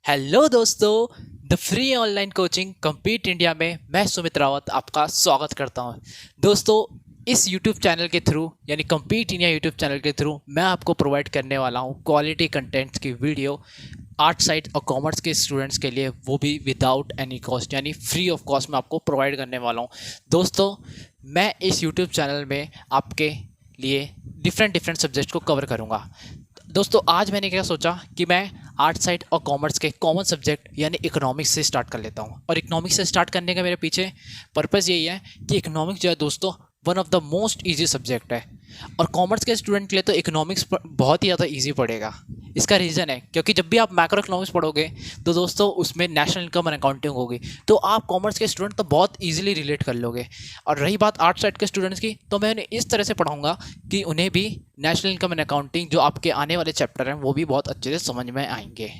Hello दोस्तों, the free online coaching compete India में मैं सुमित रावत आपका स्वागत करता हूं। दोस्तों, इस यूट्यूब चैनल के थ्रू यानी कम्पीट इंडिया यूट्यूब चैनल के थ्रू मैं आपको प्रोवाइड करने वाला हूं क्वालिटी कंटेंट्स की वीडियो आर्ट साइड और कॉमर्स के स्टूडेंट्स के लिए, वो भी विदाउट एनी कॉस्ट यानी फ्री ऑफ कॉस्ट में आपको प्रोवाइड करने वाला हूँ। दोस्तों, मैं इस यूट्यूब चैनल में आपके लिए डिफरेंट सब्जेक्ट को कवर करूँगा। दोस्तों, आज मैंने क्या सोचा कि मैं आर्ट साइड और कॉमर्स के कॉमन सब्जेक्ट यानी इकोनॉमिक्स से स्टार्ट कर लेता हूँ। और इकोनॉमिक्स से स्टार्ट करने का मेरे पीछे पर्पज़ यही है कि इकोनॉमिक्स जो है दोस्तों one of the most easy subject है, और कॉमर्स के स्टूडेंट के लिए तो इकोनॉमिक्स बहुत ही ज़्यादा ईजी पड़ेगा। इसका रीज़न है क्योंकि जब भी आप मैक्रो इकोनॉमिक्स पढ़ोगे तो दोस्तों उसमें नेशनल इनकम एंड अकाउंटिंग होगी, तो आप कॉमर्स के स्टूडेंट तो बहुत ईजिली रिलेट कर लोगे। और रही बात आर्ट साइड के स्टूडेंट्स की, तो मैं उन्हें इस तरह से पढ़ाऊँगा कि उन्हें भी नेशनल इनकम एंड अकाउंटिंग जो आपके आने वाले चैप्टर हैं वो भी बहुत अच्छे से समझ में आएंगे।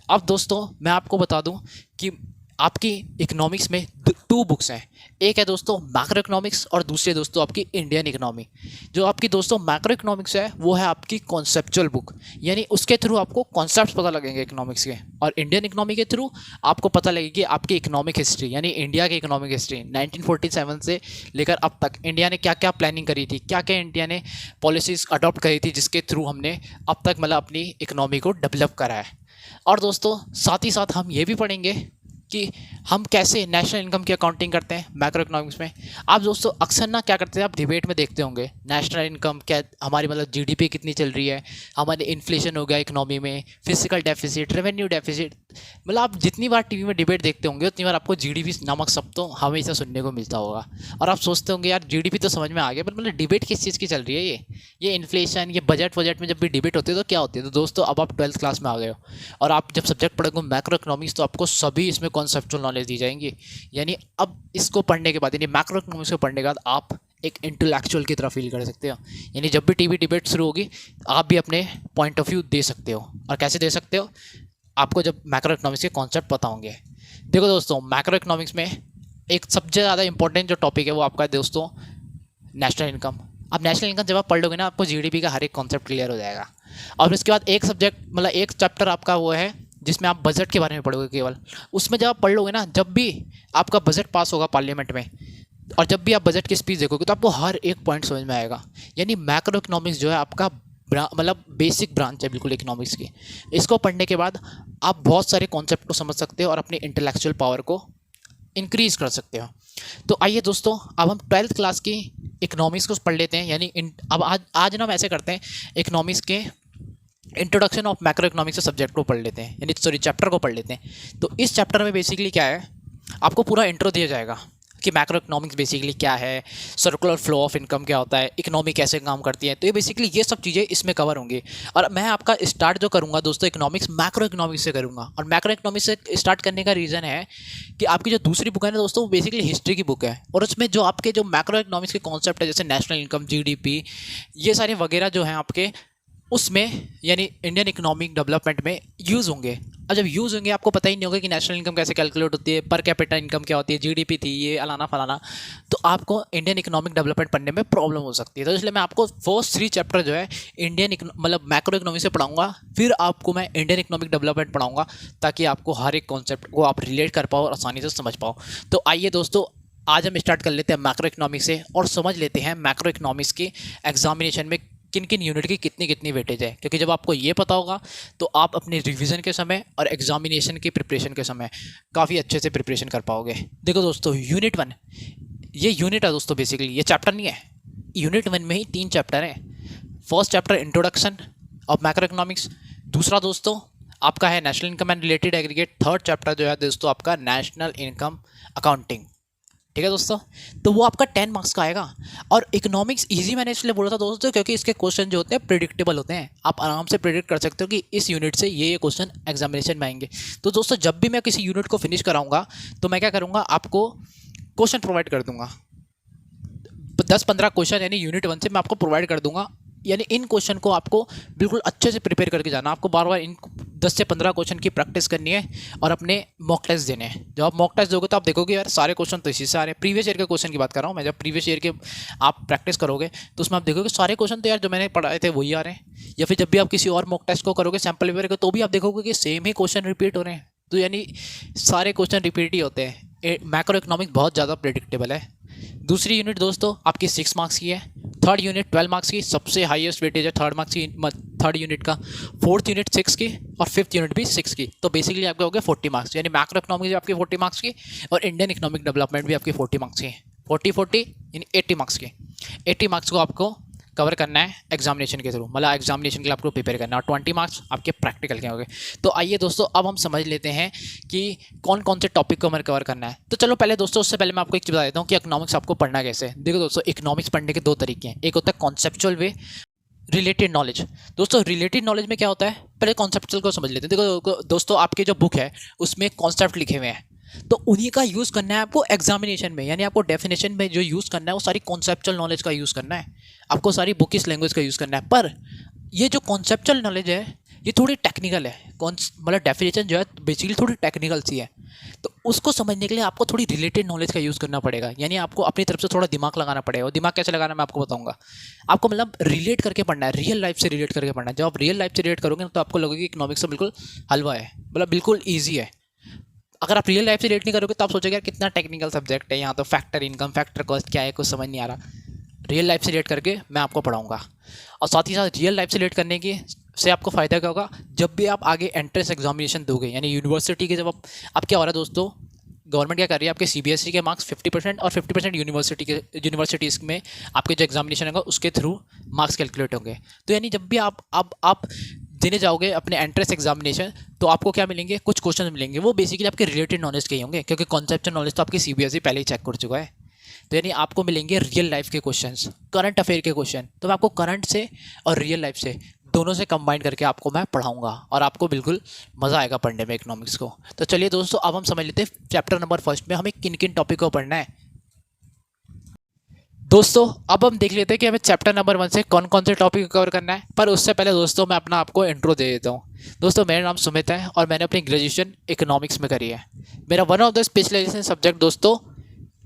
अब दोस्तों, मैं आपको बता दूं कि आपकी इकोनॉमिक्स में टू बुक्स हैं। एक है दोस्तों मैक्रो इकोनॉमिक्स और दूसरी दोस्तों आपकी इंडियन इकोनॉमी। जो आपकी दोस्तों मैक्रो इकोनॉमिक्स है वो है आपकी कॉन्सेप्चुअल बुक, यानी उसके थ्रू आपको कॉन्सेप्ट्स पता लगेंगे इकोनॉमिक्स के। और इंडियन इकोनॉमी के थ्रू आपको पता लगेगी आपकी इकोनॉमिक हिस्ट्री, यानी इंडिया की इकोनॉमिक हिस्ट्री 1947 से लेकर अब तक इंडिया ने क्या क्या प्लानिंग करी थी, क्या क्या इंडिया ने पॉलिसीज़ अडॉप्ट करी थी, जिसके थ्रू हमने अब तक मतलब अपनी इकोनॉमी को डेवलप करा है। और दोस्तों साथ ही साथ हम ये भी पढ़ेंगे कि हम कैसे नेशनल इनकम की अकाउंटिंग करते हैं मैक्रो इकोनॉमिक्स में। आप दोस्तों अक्सर ना क्या करते हैं, आप डिबेट में देखते होंगे नेशनल इनकम क्या हमारी मतलब जीडीपी कितनी चल रही है, हमारे इन्फ्लेशन हो गया इकोनॉमी में, फिजिकल डेफिसिट, रेवेन्यू डेफिसिट। मतलब आप जितनी बार टीवी में डिबेट देखते होंगे उतनी बार आपको जीडीपी नामक शब्द तो हमेशा सुनने को मिलता होगा। और आप सोचते होंगे यार जीडीपी तो समझ में आ गया, पर मतलब डिबेट किस चीज़ की चल रही है, ये इन्फ्लेशन, ये बजट में जब भी डिबेट होती है तो क्या होती है। तो दोस्तों अब आप 12th क्लास में आ गए हो और आप जब सब्जेक्ट पढ़ोगे मैक्रो इकोनॉमिक्स, तो आपको सभी इसमें कॉन्सेप्चुअल नॉलेज दी जाएंगी। यानी अब इसको पढ़ने के बाद, यानी मैक्रो इकोनॉमिक्स को पढ़ने के बाद आप एक इंटेलेक्चुअल की तरह फील कर सकते हो। यानी जब भी टीवी डिबेट शुरू होगी आप भी अपने पॉइंट ऑफ व्यू दे सकते हो। और कैसे दे सकते हो, आपको जब मैक्रो इकोनॉमिक्स के कॉन्सेप्ट पता होंगे। देखो दोस्तों, मैक्रो इकोनॉमिक्स में एक सबसे ज़्यादा इंपॉर्टेंट जो टॉपिक है वो आपका है दोस्तों नेशनल इनकम। अब नेशनल इनकम जब आप पढ़ लोगे ना, आपको जीडीपी का हर एक कॉन्सेप्ट क्लियर हो जाएगा। और उसके बाद एक सब्जेक्ट मतलब एक चैप्टर आपका वो है जिसमें आप बजट के बारे में पढ़ोगे केवल। उसमें जब आप पढ़ लोगे ना, जब भी आपका बजट पास होगा पार्लियामेंट में और जब भी आप बजट की स्पीच देखोगे तो आपको हर एक पॉइंट समझ में आएगा। यानी मैक्रो इकोनॉमिक्स जो है आपका मतलब बेसिक ब्रांच है बिल्कुल इकोनॉमिक्स की। इसको पढ़ने के बाद आप बहुत सारे कॉन्सेप्ट को समझ सकते हो और अपनी इंटेलेक्चुअल पावर को इंक्रीज कर सकते हो। तो आइए दोस्तों, अब हम 12th क्लास की इकोनॉमिक्स को पढ़ लेते हैं। यानी अब आज ना हम ऐसे करते हैं, इकोनॉमिक्स के इंट्रोडक्शन ऑफ मैक्रो इकोनॉमिक्स के सब्जेक्ट को पढ़ लेते हैं, यानी सॉरी चैप्टर को पढ़ लेते हैं। तो इस चैप्टर में बेसिकली क्या है, आपको पूरा इंट्रो दिया जाएगा कि मैक्रो इकोनॉमिक्स बेसिकली क्या है, सर्कुलर फ्लो ऑफ इनकम क्या होता है, इकोनॉमी कैसे काम करती है। तो ये बेसिकली ये सब चीज़ें इसमें कवर होंगी। और मैं आपका स्टार्ट जो करूँगा दोस्तों इकोनॉमिक्स मैक्रो इकोनॉमिक्स से करूँगा। और मैक्रो इकोनॉमिक्स से स्टार्ट करने का रीज़न है कि आपकी जो दूसरी बुक है ना दोस्तों, वो बेसिकली हिस्ट्री की बुक है। और उसमें जो आपके जो मैक्रो इकोनॉमिक्स के कॉन्सेप्ट है जैसे नेशनल इनकम, जीडीपी, ये सारे वगैरह जो हैं आपके उसमें यानी इंडियन इकोनॉमिक डेवलपमेंट में यूज़ होंगे। और जब यूज़ होंगे आपको पता ही नहीं होगा कि नेशनल इनकम कैसे कैलकुलेट होती है, पर कैपिटा इनकम क्या होती है, जीडीपी थी ये अलाना फलाना, तो आपको इंडियन इकोनॉमिक डेवलपमेंट पढ़ने में प्रॉब्लम हो सकती है। तो इसलिए मैं आपको फर्स्ट 3 चैप्टर जो है इंडियन मतलब मैक्रो इकोनॉमिक से पढ़ाऊंगा, फिर आपको मैं इंडियन इकोनॉमिक डेवलपमेंट पढ़ाऊंगा, ताकि आपको हर एक कॉन्सेप्ट को आप रिलेट कर पाओ और आसानी से समझ पाओ। तो आइए दोस्तों, आज हम स्टार्ट कर लेते हैं मैक्रो इकोनॉमिक्स से और समझ लेते हैं मैक्रो इकोनॉमिक्स की एग्जामिनेशन में किन किन यूनिट की कितनी कितनी वेटेज है। क्योंकि जब आपको ये पता होगा तो आप अपने रिवीजन के समय और एग्जामिनेशन की प्रिपरेशन के समय काफ़ी अच्छे से प्रिपरेशन कर पाओगे। देखो दोस्तों, यूनिट 1 ये यूनिट है दोस्तों, बेसिकली ये चैप्टर नहीं है। यूनिट 1 में ही 3 चैप्टर हैं। First chapter introduction of macro economics, दूसरा दोस्तों आपका है national income and related aggregate, third chapter जो है दोस्तों आपका नेशनल इनकम अकाउंटिंग। ठीक है दोस्तों, तो वो आपका 10 मार्क्स का आएगा। और इकोनॉमिक्स इजी मैंने इसलिए बोला था दोस्तों क्योंकि इसके क्वेश्चन जो होते हैं प्रिडिक्टेबल होते हैं। आप आराम से प्रिडिक्ट कर सकते हो कि इस यूनिट से ये क्वेश्चन एग्जामिनेशन में आएंगे। तो दोस्तों जब भी मैं किसी यूनिट को फिनिश कराऊंगा तो मैं क्या करूंगा, आपको क्वेश्चन प्रोवाइड कर दूंगा। 10-15 क्वेश्चन यानी यूनिट 1 से मैं आपको प्रोवाइड कर दूंगा। यानी इन क्वेश्चन को आपको बिल्कुल अच्छे से प्रिपेयर करके जाना। आपको बार बार इन 10 से 15 क्वेश्चन की प्रैक्टिस करनी है और अपने मॉक टेस्ट देने हैं। जब आप मॉक टेस्ट दोगे तो आप देखोगे यार सारे क्वेश्चन तो इसी से आ रहे हैं। प्रीवियस ईयर के क्वेश्चन की बात कर रहा हूँ मैं। जब प्रीवियस ईयर के आप प्रैक्टिस करोगे तो उसमें आप देखोगे सारे क्वेश्चन तो यार जो मैंने पढ़ाए थे वही आ रहे हैं। या फिर जब भी आप किसी और मॉक टेस्ट को करोगे, सैम्पल पेपर को, तो भी आप देखोगे कि सेम ही क्वेश्चन रिपीट हो रहे हैं। तो यानी सारे क्वेश्चन रिपीट ही होते हैं। मैक्रो इकोनॉमिक्स बहुत ज़्यादा प्रेडिक्टेबल है। दूसरी यूनिट दोस्तों आपकी 6 मार्क्स की है। थर्ड यूनिट 12 मार्क्स की, सबसे हाईएस्ट वेटेज है थर्ड यूनिट का। फोर्थ यूनिट 6 की और फिफ्थ यूनिट भी 6 की। तो बेसिकली आपके हो गए 40 मार्क्स। यानी मैक्रो इकोनॉमिक्स भी आपकी 40 मार्क्स की और इंडियन इकोनॉमिक डेवलपमेंट भी आपकी 40 मार्क्स की। 40 यानी 80 मार्क्स की। 80 मार्क्स को आपको कवर करना है एग्जामिनेशन के थ्रू, मतलब एग्जामिनेशन के लिए आपको प्रिपेयर करना है। और 20 मार्क्स आपके प्रैक्टिकल के होंगे। तो आइए दोस्तों अब हम समझ लेते हैं कि कौन कौन से टॉपिक को हमें कवर करना है। तो चलो पहले दोस्तों, उससे पहले मैं आपको एक चीज़ बता देता हूँ कि इकोनॉमिक्स आपको पढ़ना कैसे है। देखो दोस्तों, इकोनॉमिक्स पढ़ने के दो तरीके हैं। एक होता है कॉन्सेप्चुअल वे, रिलेटेड नॉलेज। दोस्तों रिलेटेड नॉलेज में क्या होता है, पहले कॉन्सेप्चुअल को समझ लेते हैं। देखो दोस्तों, आपके जो बुक है उसमें कॉन्सेप्ट लिखे हुए हैं, तो उन्हीं का यूज़ करना है आपको एग्जामिनेशन में। यानी आपको डेफिनेशन में जो यूज़ करना है वो सारी कॉन्सेप्चुअल नॉलेज का यूज़ करना है, आपको सारी बुकिश लैंग्वेज का यूज़ करना है। पर ये जो कॉन्सेप्चुअल नॉलेज है ये थोड़ी टेक्निकल है। मतलब डेफिनेशन जो है बेसिकली थोड़ी टेक्निकल सी है, तो उसको समझने के लिए आपको थोड़ी रिलेटेड नॉलेज का यूज़ करना पड़ेगा। यानी आपको अपनी तरफ से थोड़ा दिमाग लगाना पड़ेगा। और दिमाग कैसे लगाना मैं आपको बताऊंगा। आपको मतलब रिलेट करके पढ़ना है, रियल लाइफ से रिलेट करके पढ़ना है। जब आप रियल लाइफ से रिलेट करोगे तो आपको लगेगा कि इकोनॉमिक्स तो बिल्कुल हलवा है, मतलब बिल्कुल ईजी है। अगर आप रियल लाइफ से रिलेट नहीं करोगे तो आप सोचोगे यार कितना टेक्निकल सब्जेक्ट है, यहाँ तो फैक्टर इनकम, फैक्टर कॉस्ट क्या है, कुछ समझ नहीं आ रहा। रियल लाइफ से रिलेट करके मैं आपको पढ़ाऊंगा। और साथ ही साथ रियल लाइफ से रिलेट करने की से आपको फ़ायदा क्या होगा, जब भी आप आगे एंट्रेंस एग्जामिनेशन दोगे, यानी यूनिवर्सिटी के, जब आप क्या हो रहा है दोस्तों, गवर्नमेंट क्या कर रही है, आपके सीबीएसई के मार्क्स 50% और 50% यूनिवर्सिटीज़ में आपके जो एग्जामिनेशन होगा उसके थ्रू मार्क्स कैलकुलेट होंगे। तो यानी जब भी आप देने जाओगे अपने एंट्रेंस एग्जामिनेशन, तो आपको क्या मिलेंगे, कुछ क्वेश्चन मिलेंगे, वो बेसिकली आपके रिलेटेड नॉलेज के ही होंगे, क्योंकि कॉन्सेप्चुअल नॉलेज तो आपकी सीबीएसई पहले ही चेक कर चुका है। तो यानी आपको मिलेंगे रियल लाइफ के क्वेश्चंस, करंट अफेयर के क्वेश्चन। तो मैं आपको करंट से और रियल लाइफ से दोनों से कंबाइन करके आपको मैं पढ़ाऊंगा और आपको बिल्कुल मज़ा आएगा पढ़ने में इकोनॉमिक्स को। तो चलिए दोस्तों, अब हम समझ लेते हैं चैप्टर नंबर फर्स्ट में हमें किन किन टॉपिक को पढ़ना है। दोस्तों अब हम देख लेते हैं कि हमें चैप्टर नंबर 1 से कौन कौन से टॉपिक कवर करना है। पर उससे पहले दोस्तों मैं अपना आपको इंट्रो दे देता हूँ। दोस्तों मेरा नाम सुमित है और मैंने अपनी ग्रेजुएशन इकोनॉमिक्स में करी है। मेरा one of the specialization subject दोस्तों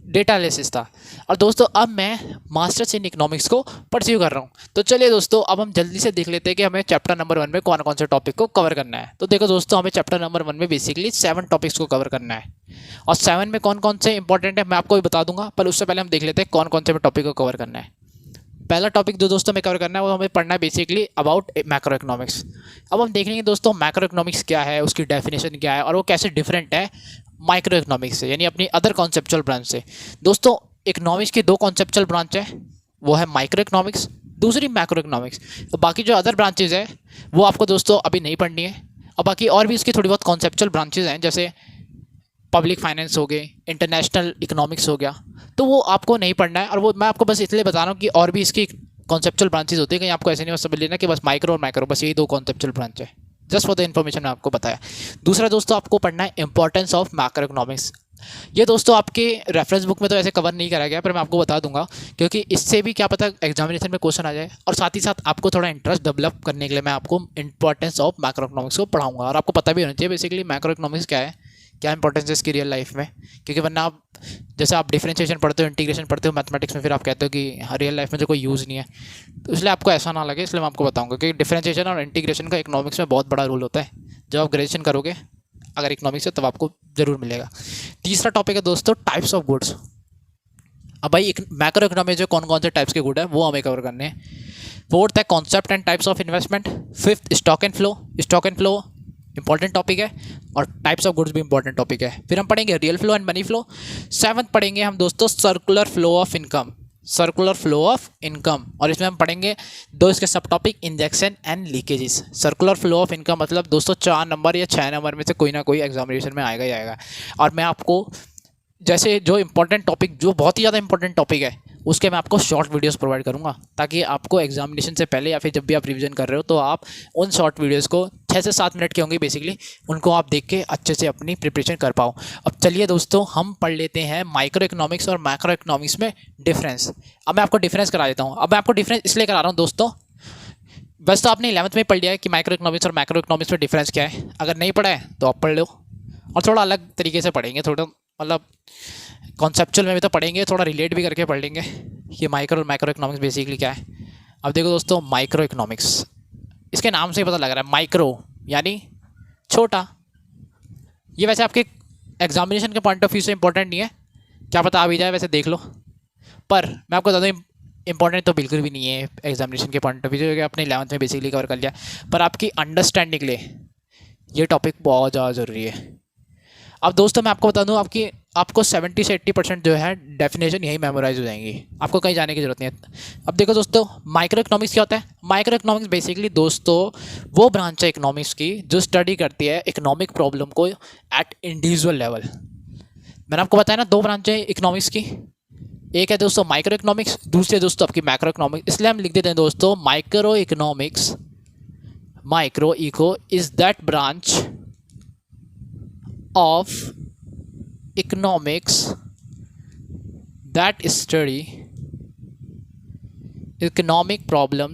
डेटा एनालिसिस था। और दोस्तों अब मैं मास्टर्स इन इकोनॉमिक्स को परस्यू कर रहा हूँ। तो चलिए दोस्तों अब हम जल्दी से देख लेते हैं कि हमें चैप्टर नंबर 1 में कौन कौन से टॉपिक को कवर करना है। तो देखो दोस्तों, हमें चैप्टर नंबर 1 में बेसिकली 7 टॉपिक्स को कवर करना है। और 7 में कौन कौन से इंपॉर्टेंट है मैं आपको भी बता दूंगा, पर उससे पहले हम देख लेते हैं कौन कौन से टॉपिक को कवर करना है। पहला टॉपिक जो दोस्तों हमें कवर करना है वो हमें पढ़ना है बेसिकली अबाउट मैक्रो इकोनॉमिक्स। अब हम देख लेंगे दोस्तों मैक्रो इकोनॉमिक्स क्या है, उसकी डेफिनेशन क्या है और वो कैसे डिफरेंट है माइक्रो इकोनॉमिक्स से, यानी अपनी अदर कॉन्सेप्चुअल ब्रांच से। दोस्तों इकोनॉमिक्स की दो कॉन्सेप्चुअल ब्रांच है, वो है माइक्रो इकोनॉमिक्स, दूसरी मैक्रो इकोनॉमिक्स। तो बाकी जो अदर ब्रांचेज है वो आपको दोस्तों अभी नहीं पढ़नी है। और बाकी और भी इसकी थोड़ी बहुत कॉन्सेप्चुअल ब्रांचेज हैं, जैसे पब्लिक फाइनेंस हो गए, इंटरनेशनल इकोनॉमिक्स हो गया, तो वो आपको नहीं पढ़ना है। और वो मैं आपको बस इसलिए बता रहा हूँ कि और भी इसकी कॉन्सेप्चुअल ब्रांचेज होती है, कहीं आपको ऐसे नहीं समझ लेना कि बस माइक्रो और मैक्रो, बस यही दो कॉन्सेप्चुअल ब्रांच है। जस्ट फॉर द इन्फॉर्मेशन मैं आपको बताया। दूसरा दोस्तों आपको पढ़ना है इंपॉर्टेंस ऑफ मैक्रो इकोनॉमिक्स। ये दोस्तों आपके रेफरेंस बुक में तो ऐसे कवर नहीं करा गया, पर मैं आपको बता दूंगा क्योंकि इससे भी क्या पता एग्जामिनेशन में क्वेश्चन आ जाए। और साथ ही साथ आपको थोड़ा इंटरेस्ट डेवलप करने के लिए मैं आपको इंपॉर्टेंस ऑफ मैक्रो इकोनॉमिक्स को पढ़ाऊंगा। और आपको पता भी होना चाहिए बेसिकली मैक्रो इकोनॉमिक्स क्या है, क्या इंपॉर्टेंस है इसकी रियल लाइफ में। क्योंकि वरना आप जैसे आप डिफरेंशिएशन पढ़ते हो, इंटीग्रेशन पढ़ते हो मैथमेटिक्स में, फिर आप कहते हो कि रियल लाइफ में तो कोई यूज़ नहीं है। तो इसलिए आपको ऐसा ना लगे, इसलिए मैं आपको बताऊंगा कि डिफरेंशिएशन और इंटीग्रेशन का इकोनॉमिक्स में बहुत बड़ा रोल होता है। जब आप ग्रेजुएशन करोगे अगर इकोनॉमिक्स है तब आपको जरूर मिलेगा। तीसरा टॉपिक है दोस्तों टाइप्स ऑफ गुड्स। अब भाई मैक्रो इकोनॉमी जो कौन कौन से टाइप्स के गुड है वो हमें कवर करने हैं। फोर्थ है concept and types of investment. Fifth stock and flow important topic है, और टाइप्स ऑफ गुड्स भी इंपॉर्टेंट टॉपिक है। फिर हम पढ़ेंगे real flow and money flow. Seventh पढ़ेंगे हम दोस्तों सर्कुलर फ्लो ऑफ इनकम। और इसमें हम पढ़ेंगे दो इसके सब topic, injection and leakages. Circular flow of income मतलब दोस्तों 4 नंबर या 6 नंबर में से कोई ना कोई एग्जामिनेशन में आएगा ही आएगा। और मैं आपको जैसे जो इंपॉर्टेंट टॉपिक, जो बहुत ही ज़्यादा इंपॉर्टेंट टॉपिक है, उसके मैं आपको शॉर्ट वीडियोस प्रोवाइड करूंगा, ताकि आपको एग्जामिनेशन से पहले या फिर जब भी आप रिवीजन कर रहे हो तो आप उन शॉर्ट वीडियोस को 6 से 7 मिनट के होंगे बेसिकली, उनको आप देख के अच्छे से अपनी प्रिपरेशन कर पाओ। अब चलिए दोस्तों हम पढ़ लेते हैं माइक्रो इकोनॉमिक्स और मैक्रो इकोनॉमिक्स में डिफरेंस। अब मैं आपको डिफरेंस करा देता हूँ। अब मैं आपको डिफरेंस इसलिए करा रहा हूँ दोस्तों, वैसे तो आपने 11th में पढ़ लिया है कि माइक्रो इकोनॉमिक्स और मैक्रो इकोनॉमिक्स में डिफरेंस क्या है। अगर नहीं पढ़ा है तो आप पढ़ लो, और थोड़ा अलग तरीके से पढ़ेंगे, थोड़ा मतलब कॉन्सेप्चुअल में भी तो पढ़ेंगे, थोड़ा रिलेट भी करके पढ़ लेंगे कि माइक्रो और मैक्रो इकोनॉमिक्स बेसिकली क्या है। अब देखो दोस्तों, माइक्रो इकोनॉमिक्स, इसके नाम से ही पता लग रहा है, माइक्रो यानी छोटा। ये वैसे आपके एग्जामिनेशन के पॉइंट ऑफ व्यू से इंपॉर्टेंट नहीं है, क्या पता आ भी जाए, वैसे देख लो। पर मैं आपको बता दूँ, इंपॉर्टेंट तो बिल्कुल भी नहीं है एग्जामिनेशन के पॉइंट ऑफ व्यू से, अपने 11th में बेसिकली कवर कर लिया। पर आपकी अंडरस्टैंडिंग के लिए ये टॉपिक बहुत ज़्यादा ज़रूरी है। अब दोस्तों मैं आपको बता दूं, आपको 70 से 80% जो है डेफिनेशन यही मेमोराइज हो जाएंगी, आपको कहीं जाने की जरूरत नहीं है। अब देखो दोस्तों, माइक्रो इकोनॉमिक्स क्या होता है। माइक्रो इकोनॉमिक्स बेसिकली दोस्तों वो ब्रांच है इकोनॉमिक्स की जो स्टडी करती है इकोनॉमिक प्रॉब्लम को एट इंडिविजुअल लेवल। मैंने आपको बताया ना, दो ब्रांच है इकोनॉमिक्स की, एक है दोस्तों माइक्रो इकोनॉमिक्स, दूसरी है दोस्तों आपकी मैक्रो इकोनॉमिक्स। इसलिए हम लिख देते हैं दोस्तों micro economics. Micro eco is that branch of economics that study economic problem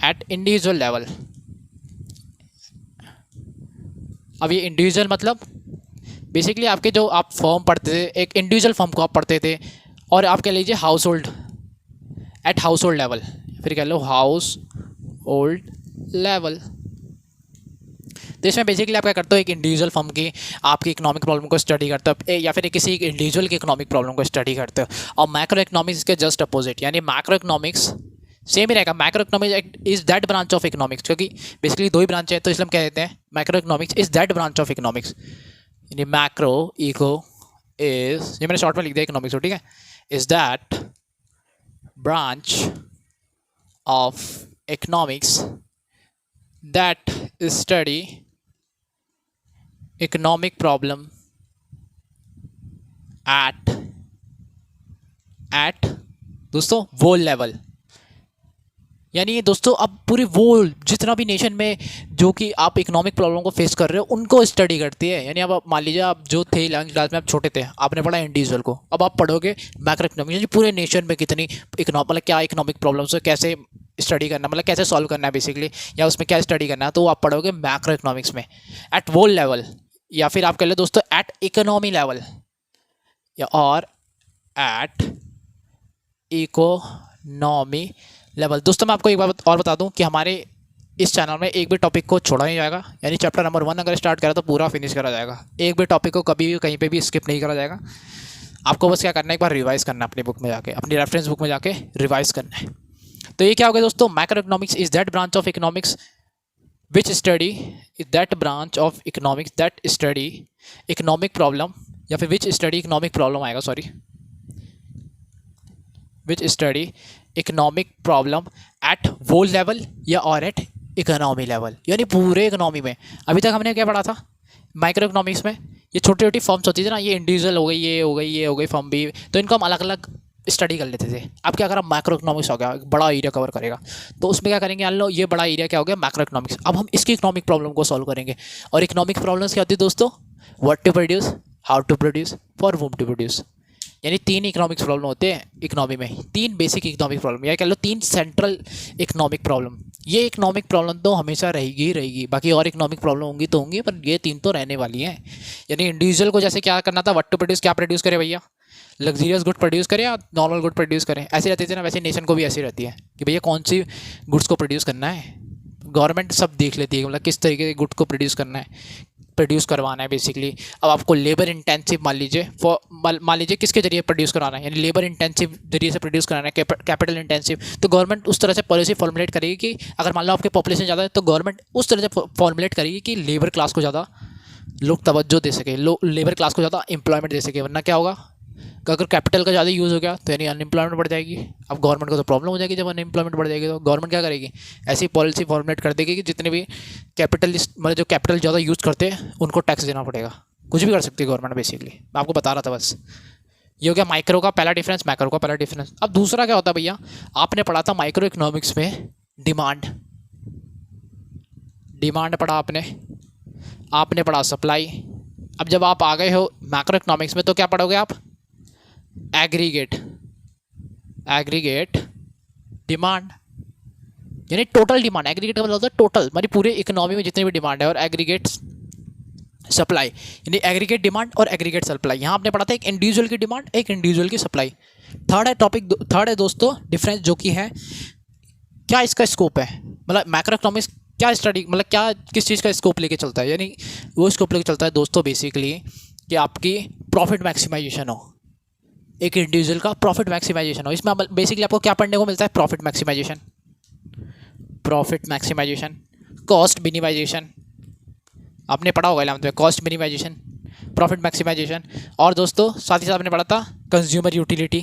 at individual level। अब ये इंडिविजुअल मतलब बेसिकली आपके जो आप फॉर्म पढ़ते थे, एक इंडिविजुअल फॉर्म को आप पढ़ते थे, और आप कह लीजिए household, at household level, फिर कह लो हाउस होल्ड लेवल। तो इसमें बेसिकली आप क्या करते हो, एक इंडिविजुअल फर्म की आपकी इकोनॉमिक प्रॉब्लम को स्टडी करते हो, या फिर किसी एक इंडिविजुअल की इकोनॉमिक प्रॉब्लम को स्टडी करते हो। और मैक्रो इकोनॉमिक्स के जस्ट अपोजिट, यानी मैक्रो इकोनॉमिक्स सेम ही रहेगा। Macro economics is that branch of economics, क्योंकि बेसिकली दो ही ब्रांच है, तो इसलिए हम कह देते हैं macro economics is that branch of economics. यानी मैक्रो इको इज, ये मैंने शॉर्ट में लिख दिया इकोनॉमिक्स, ठीक है, is that branch of economics that study economic problem at दोस्तों वो लेवल। यानी दोस्तों अब पूरी वो जितना भी नेशन में जो कि आप इकोनॉमिक प्रॉब्लम को फेस कर रहे हो उनको स्टडी करती है। यानी अब मान लीजिए आप जो थे 11th क्लास में, आप छोटे थे, आपने पढ़ा इंडिविजुअल को, अब आप पढ़ोगे मैक्रो इकोनॉमिक्स, यानी पूरे नेशन में कितनी मतलब क्या इकोनॉमिक प्रॉब्लम्स है, कैसे स्टडी करना, मतलब कैसे सॉल्व करना है बेसिकली, या उसमें क्या स्टडी करना है, तो आप पढ़ोगे मैक्रो इकोनॉमिक्स में एट वो लेवल, या फिर आप कह लो दोस्तों एट इकोनॉमी लेवल, या और एट इकोनॉमी लेवल। दोस्तों मैं आपको एक बार और बता दूं कि हमारे इस चैनल में एक भी टॉपिक को छोड़ा नहीं जाएगा। यानी चैप्टर नंबर 1 अगर स्टार्ट करा तो पूरा फिनिश करा जाएगा, एक भी टॉपिक को कभी भी कहीं पे भी स्किप नहीं करा जाएगा। आपको बस क्या करना है, एक बार रिवाइज करना है अपनी बुक में जाके, अपनी रेफरेंस बुक में जाके रिवाइज करना है। तो ये क्या हो गया दोस्तों, macro economics is that branch of economics which study is that branch of economics that study economic problem, या फिर विच स्टडी इकोनॉमिक प्रॉब्लम आएगा, सॉरी, विच स्टडी इकोनॉमिक प्रॉब्लम एट वो लेवल या और एट इकोनॉमी लेवल, यानी पूरे इकोनॉमी में। अभी तक हमने क्या पढ़ा था माइक्रो इकोनॉमिक्स में, ये छोटी छोटी फॉर्म्स होती थी ना, ये इंडिविजुअल हो गई, ये हो गई, ये हो गई फॉर्म भी, तो इनको हम अलग अलग स्टडी कर लेते थे। अब क्या करा, मैक्रो इकोनॉमिक्स हो गया, एक बड़ा एरिया कवर करेगा, तो उसमें क्या करेंगे, मान लो ये बड़ा एरिया क्या हो गया, मैक्रो इकोनॉमिक्स। अब हम इसकी इकोनॉमिक प्रॉब्लम को सॉल्व करेंगे। और इकोनॉमिक प्रॉब्लम्स क्या होती है दोस्तों, what to produce, how to produce, for whom to produce. यानी 3 इकोनॉमिक्स प्रॉब्लम होते हैं इकोनॉमी में, 3 बेसिक इकोनॉमिक प्रॉब्लम, या कह लो 3 सेंट्रल इकोनॉमिक प्रॉब्लम। ये इकोनॉमिक प्रॉब्लम तो हमेशा रहेगी ही रहेगी, बाकी और इकोनॉमिक प्रॉब्लम होंगी तो होंगी, पर ये 3 तो रहने वाली हैं। यानी इंडिविजुअल को जैसे क्या करना था, व्हाट टू प्रोड्यूस, क्या प्रोड्यूस करे भैया, लग्जरियस गुड प्रोड्यूस करें या नॉर्मल गुड प्रोड्यूस करें, ऐसी रहती थी ना, वैसे नेशन को भी ऐसी रहती है कि भैया कौन सी गुड्स को प्रोड्यूस करना है। गवर्नमेंट सब देख लेती है, मतलब किस तरीके के गुड्स को प्रोड्यूस करना है, प्रोड्यूस करवाना है बेसिकली। अब आपको लेबर इंटेंसिव मान लीजिए किसके जरिए प्रोड्यूस कराना है, यानी लेबर इंटेंसिव जरिए से प्रोड्यूस कराना है, कैपिटल इंटेंसिव, तो गवर्नमेंट उस तरह से पॉलिसी फॉर्मुलेट करेगी कि अगर मान लो आपकी पॉपुलेशन ज़्यादा है तो गवर्नमेंट उस तरह से फॉर्मुलेट करेगी कि लेबर क्लास को ज़्यादा लोग तवज्जो दे सके, लेबर क्लास को ज़्यादा एम्प्लॉयमेंट दे सके। वरना क्या होगा, अगर कैपिटल का ज़्यादा यूज़ हो गया तो यानी अनएम्प्लॉयमेंट बढ़ जाएगी। अब गवर्नमेंट को तो प्रॉब्लम हो जाएगी, जब अनएम्प्लॉयमेंट बढ़ जाएगी तो गवर्नमेंट क्या करेगी, ऐसी पॉलिसी फॉर्मुलेट कर देगी कि जितने भी कैपिटलिस्ट मतलब जो कैपिटल ज़्यादा यूज़ करते हैं उनको टैक्स देना पड़ेगा। कुछ भी कर सकती है गवर्नमेंट बेसिकली, मैं आपको बता रहा था बस। ये हो गया माइक्रो का पहला डिफरेंस, मैक्रो का पहला डिफरेंस। अब दूसरा क्या होता है भैया, आपने पढ़ा था माइक्रो इकोनॉमिक्स में डिमांड पढ़ा आपने पढ़ा सप्लाई। अब जब आप आ गए हो मैक्रो इकोनॉमिक्स में तो क्या पढ़ोगे आप, एग्रीगेट। एग्रीगेट डिमांड यानी टोटल डिमांड, एग्रीगेट का मतलब होता है टोटल, हमारी पूरे इकोनॉमी में जितनी भी डिमांड है, और एग्रीगेट सप्लाई यानी एग्रीगेट डिमांड और एग्रीगेट सप्लाई। यहाँ आपने पढ़ा था एक इंडिविजुअल की डिमांड, एक इंडिविजुअल की सप्लाई। थर्ड है दोस्तों डिफरेंस, जो कि है क्या इसका स्कोप है, मतलब मैक्रो इकोनॉमिक्स क्या स्टडी, मतलब क्या किस चीज़ का स्कोप लेके चलता है, यानी वो स्कोप लेके चलता है दोस्तों बेसिकली कि आपकी प्रॉफिट मैक्सिमाइजेशन हो, एक इंडिविजुअल का प्रॉफिट मैक्सिमाइजेशन हो। इसमें बेसिकली आपको क्या पढ़ने को मिलता है, प्रॉफिट मैक्सिमाइजेशन, कॉस्ट मिनिमाइजेशन, आपने पढ़ा होगा 11th में, कॉस्ट मिनिमाइजेशन, प्रॉफिट मैक्सिमाइजेशन। और दोस्तों साथ ही साथ आपने पढ़ा था कंज्यूमर यूटिलिटी।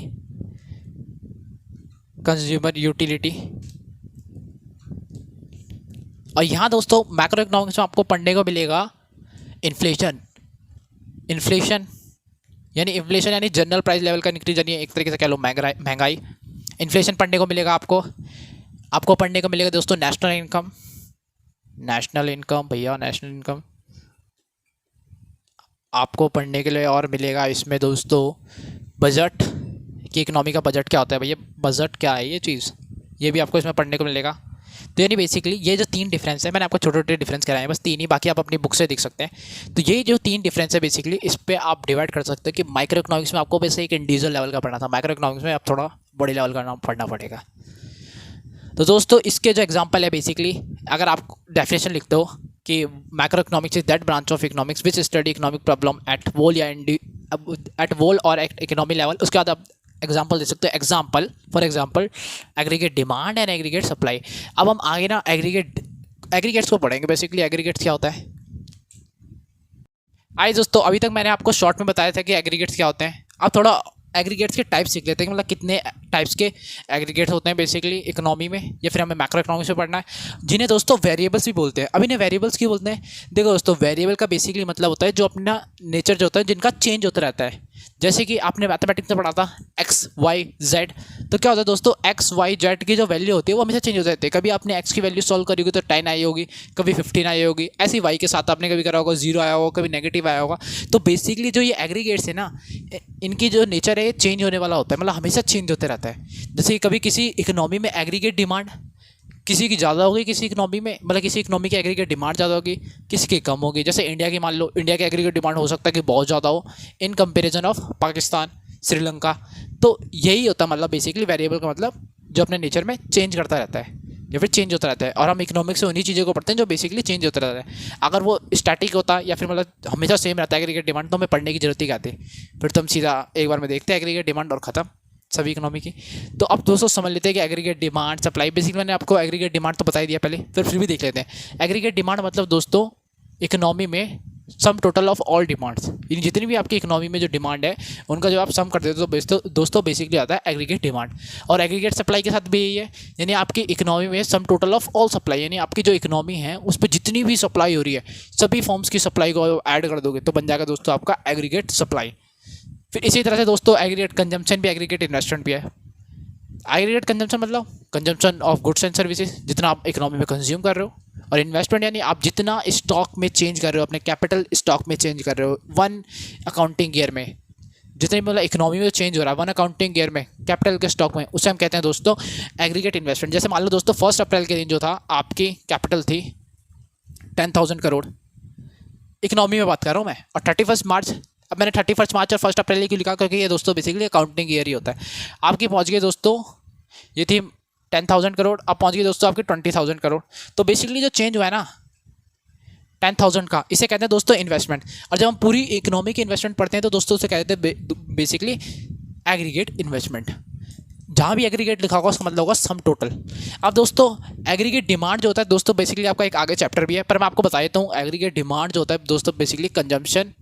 और यहाँ दोस्तों मैक्रो इकोनॉमिक्स में आपको पढ़ने को मिलेगा इन्फ्लेशन यानी जनरल प्राइस लेवल का इंक्रीज, यानी एक तरीके से कह लो महंगाई। इन्फ्लेशन पढ़ने को मिलेगा आपको पढ़ने को मिलेगा दोस्तों नेशनल इनकम भैया, नेशनल इनकम आपको पढ़ने के लिए और मिलेगा इसमें दोस्तों बजट, कि इकोनॉमी का बजट क्या होता है भैया, बजट क्या है ये चीज़, ये भी आपको इसमें पढ़ने को मिलेगा। तो यानी बेसिकली ये जो 3 डिफरेंस है, मैंने आपको छोटे छोटे डिफरेंस कराए हैं, बस 3 ही, बाकी आप अपनी बुक से देख सकते हैं। तो ये जो 3 डिफरेंस है बेसिकली, इस पर आप डिवाइड कर सकते हैं कि माइक्रो इकोनॉमिक्स में आपको वैसे एक इंडिविजुअल लेवल का पढ़ना था, माइक्रो इकोनॉमिक्स में आप थोड़ा बड़ी लेवल का पढ़ना पड़ेगा। तो दोस्तों इसके जो एग्जांपल है बेसिकली, अगर आप डेफिनेशन लिखते हो कि macroeconomics is that branch of economics which study economic problem at whole और एट इकोनॉमी लेवल, उसके बाद आप एग्जांपल दे सकते हो। For example aggregate demand and aggregate supply. अब हम आगे ना एग्रीगेट्स को पढ़ेंगे, बेसिकली एग्रीगेट्स क्या होता है। आइए दोस्तों, अभी तक मैंने आपको शॉर्ट में बताया था कि एग्रीगेट्स क्या होते हैं। अब थोड़ा एग्रीगेट्स के टाइप सीख लेते हैं, मतलब कितने टाइप्स के एग्रीगेट्स होते हैं बेसिकली इकोनॉमी में, या फिर हमें मैक्रो इकोनॉमिक्स में पढ़ना है, जिन्हें दोस्तों वेरिएबल्स भी बोलते हैं। अब इन्हें वेरिएबल्स क्यों बोलते हैं, देखो दोस्तों वेरिएबल का बेसिकली मतलब होता है जो अपना नेचर जो होता है, जिनका चेंज होता रहता है। जैसे कि आपने मैथमेटिक्स में पढ़ा था एक्स वाई जेड, तो क्या होता है दोस्तों, एक्स वाई जेड की जो वैल्यू होती है वो हमेशा चेंज हो जाती है। कभी आपने एक्स की वैल्यू सॉल्व करी होगी तो 10 आई होगी, कभी 15 आई होगी, ऐसी वाई के साथ आपने कभी करा होगा 0 आया होगा, कभी नेगेटिव आया होगा। तो बेसिकली जो ये एग्रीगेट्स है ना, इनकी जो नेचर है ये चेंज होने वाला होता है, मतलब हमेशा चेंज होते रहता है। जैसे कि कभी किसी इकोनॉमी में एग्रीगेट डिमांड किसी की ज़्यादा होगी, किसी इकोनॉमी में, मतलब किसी इकोनॉमी की एग्रीगेट डिमांड ज़्यादा होगी, किसी की कम होगी। जैसे इंडिया की मान लो, इंडिया की एग्रीगेट डिमांड हो सकता है कि बहुत ज़्यादा हो in comparison of Pakistan, Sri Lanka. तो यही होता है मतलब बेसिकली वेरिएबल का मतलब जो अपने नेचर में चेंज करता रहता है या फिर चेंज होता रहता है। और हम इकोनॉमिक्स में उन्हीं चीज़ों को पढ़ते हैं जो बेसिकली चेंज होता रहता है। अगर वो स्टैटिक होता या फिर मतलब हमेशा सेम रहता है एग्रीगेट डिमांड, तो हमें पढ़ने की जरूरत ही क्या आती, फिर तो हम सीधा एक बार में देखते हैं एग्रीगेट डिमांड और ख़त्म सभी इकोनॉमी की। तो अब दोस्तों समझ लेते हैं कि एग्रीगेट डिमांड सप्लाई, बेसिकली मैंने आपको एग्रीगेट डिमांड तो बता ही दिया पहले, फिर भी देख लेते हैं। एग्रीगेट डिमांड मतलब दोस्तों इकोनॉमी में सम टोटल ऑफ ऑल डिमांड्स, यानी जितनी भी आपकी इकोनॉमी में जो डिमांड है उनका जो आप सम कर देते हो तो दोस्तों बेसिकली आता है एग्रीगेट डिमांड। और एग्रीगेट सप्लाई के साथ भी यही है, यानी आपकी इकोनॉमी में सम टोटल ऑफ ऑल सप्लाई, यानी आपकी जो इकोनॉमी है उस पर जितनी भी सप्लाई हो रही है सभी फॉर्म्स की सप्लाई को ऐड कर दोगे तो बन जाएगा दोस्तों आपका एग्रीगेट सप्लाई। फिर इसी तरह से दोस्तों एग्रीगेट कंजम्पशन भी, एग्रीगेट इन्वेस्टमेंट भी है। एग्रीगेट कंजम्पशन मतलब consumption of goods and services, जितना आप इकोनॉमी में कंज्यूम कर रहे हो। और इन्वेस्टमेंट यानी आप जितना स्टॉक में चेंज कर रहे हो, अपने कैपिटल स्टॉक में चेंज कर रहे हो वन अकाउंटिंग ईयर में, जितने मतलब इकोनॉमी में चेंज हो रहा है वन अकाउंटिंग ईयर में कैपिटल के स्टॉक में, उसे हम कहते हैं दोस्तों एग्रीगेट इन्वेस्टमेंट। जैसे मान लो दोस्तों 1 अप्रैल के दिन जो था आपकी कैपिटल थी 10,000 करोड़, इकोनॉमी में बात कर रहा हूँ मैं, और 31 मार्च, अब मैंने 31 मार्च और 1 अप्रैल क्यों लिखा, क्योंकि ये दोस्तों बेसिकली अकाउंटिंग ईयर ही होता है। आपकी पहुँच गई दोस्तों, ये थी 10,000 करोड़, अब पहुँच गई दोस्तों आपकी 20,000 करोड़। तो बेसिकली जो चेंज हुआ है ना 10,000 का, इसे कहते हैं दोस्तों इन्वेस्टमेंट। और जब हम पूरी इकोनॉमी की इन्वेस्टमेंट पढ़ते हैं तो दोस्तों उसे कहते हैं बेसिकली एग्रीगेट इन्वेस्टमेंट। जहाँ भी एग्रीगेट लिखा होगा उसका मतलब होगा सम टोटल। अब दोस्तों एग्रीगेट डिमांड जो होता है दोस्तों बेसिकली आपका एक आगे चैप्टर भी है, पर मैं आपको बता देता हूँ एग्रीगेट डिमांड जो होता है दोस्तों basically consumption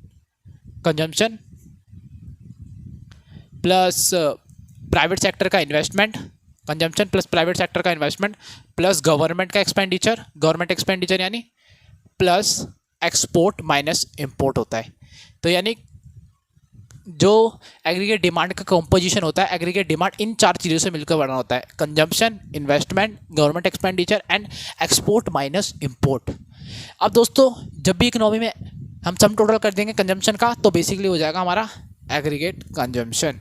plus private sector का investment, consumption plus private sector का इन्वेस्टमेंट प्लस गवर्नमेंट का एक्सपेंडिचर, गवर्नमेंट एक्सपेंडिचर यानी प्लस एक्सपोर्ट माइनस इंपोर्ट होता है। तो यानी जो एग्रीगेट डिमांड का कंपोजिशन होता है, एग्रीगेट डिमांड इन 4 चीज़ों से मिलकर बना होता है, consumption, investment, government expenditure and export minus import. अब दोस्तों जब भी इकोनॉमी में हम सम टोटल कर देंगे कंजम्पशन का तो बेसिकली हो जाएगा हमारा एग्रीगेट कंजम्पशन।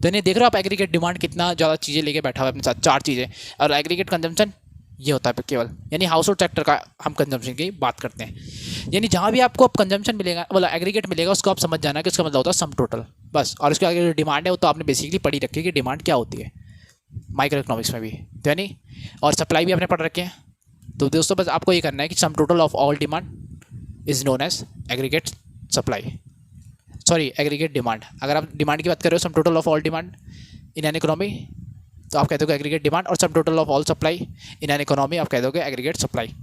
तो इन्हें देख रहे हो आप, एग्रीगेट डिमांड कितना ज़्यादा चीज़ें लेके बैठा हुआ है अपने साथ, 4 चीज़ें। और एग्रीगेट कंजम्पशन ये होता है केवल, यानी हाउस होल्ड सेक्टर का हम कंजम्पशन की बात करते हैं। यानी जहाँ भी आपको कंजम्पशन मिलेगा, मतलब एग्रीगेट मिलेगा, उसको आप समझ जाना कि उसका मतलब होता है सम टोटल, बस। और उसके आगे जो डिमांड है वो तो आपने बेसिकली पढ़ी रखी है कि डिमांड क्या होती है माइक्रो इकोनॉमिक्स में भी, तो यानी और सप्लाई भी आपने पढ़ रखे हैं। तो दोस्तों बस आपको ये करना है कि sum total of all demand is known as aggregate supply, sorry aggregate demand. अगर आप डिमांड की बात कर रहे हो, sum total of all demand in an economy, तो आप कहते हो एग्रीगेट डिमांड। और sum total of all supply in an economy आप कह दोगे एग्रीगेट सप्लाई।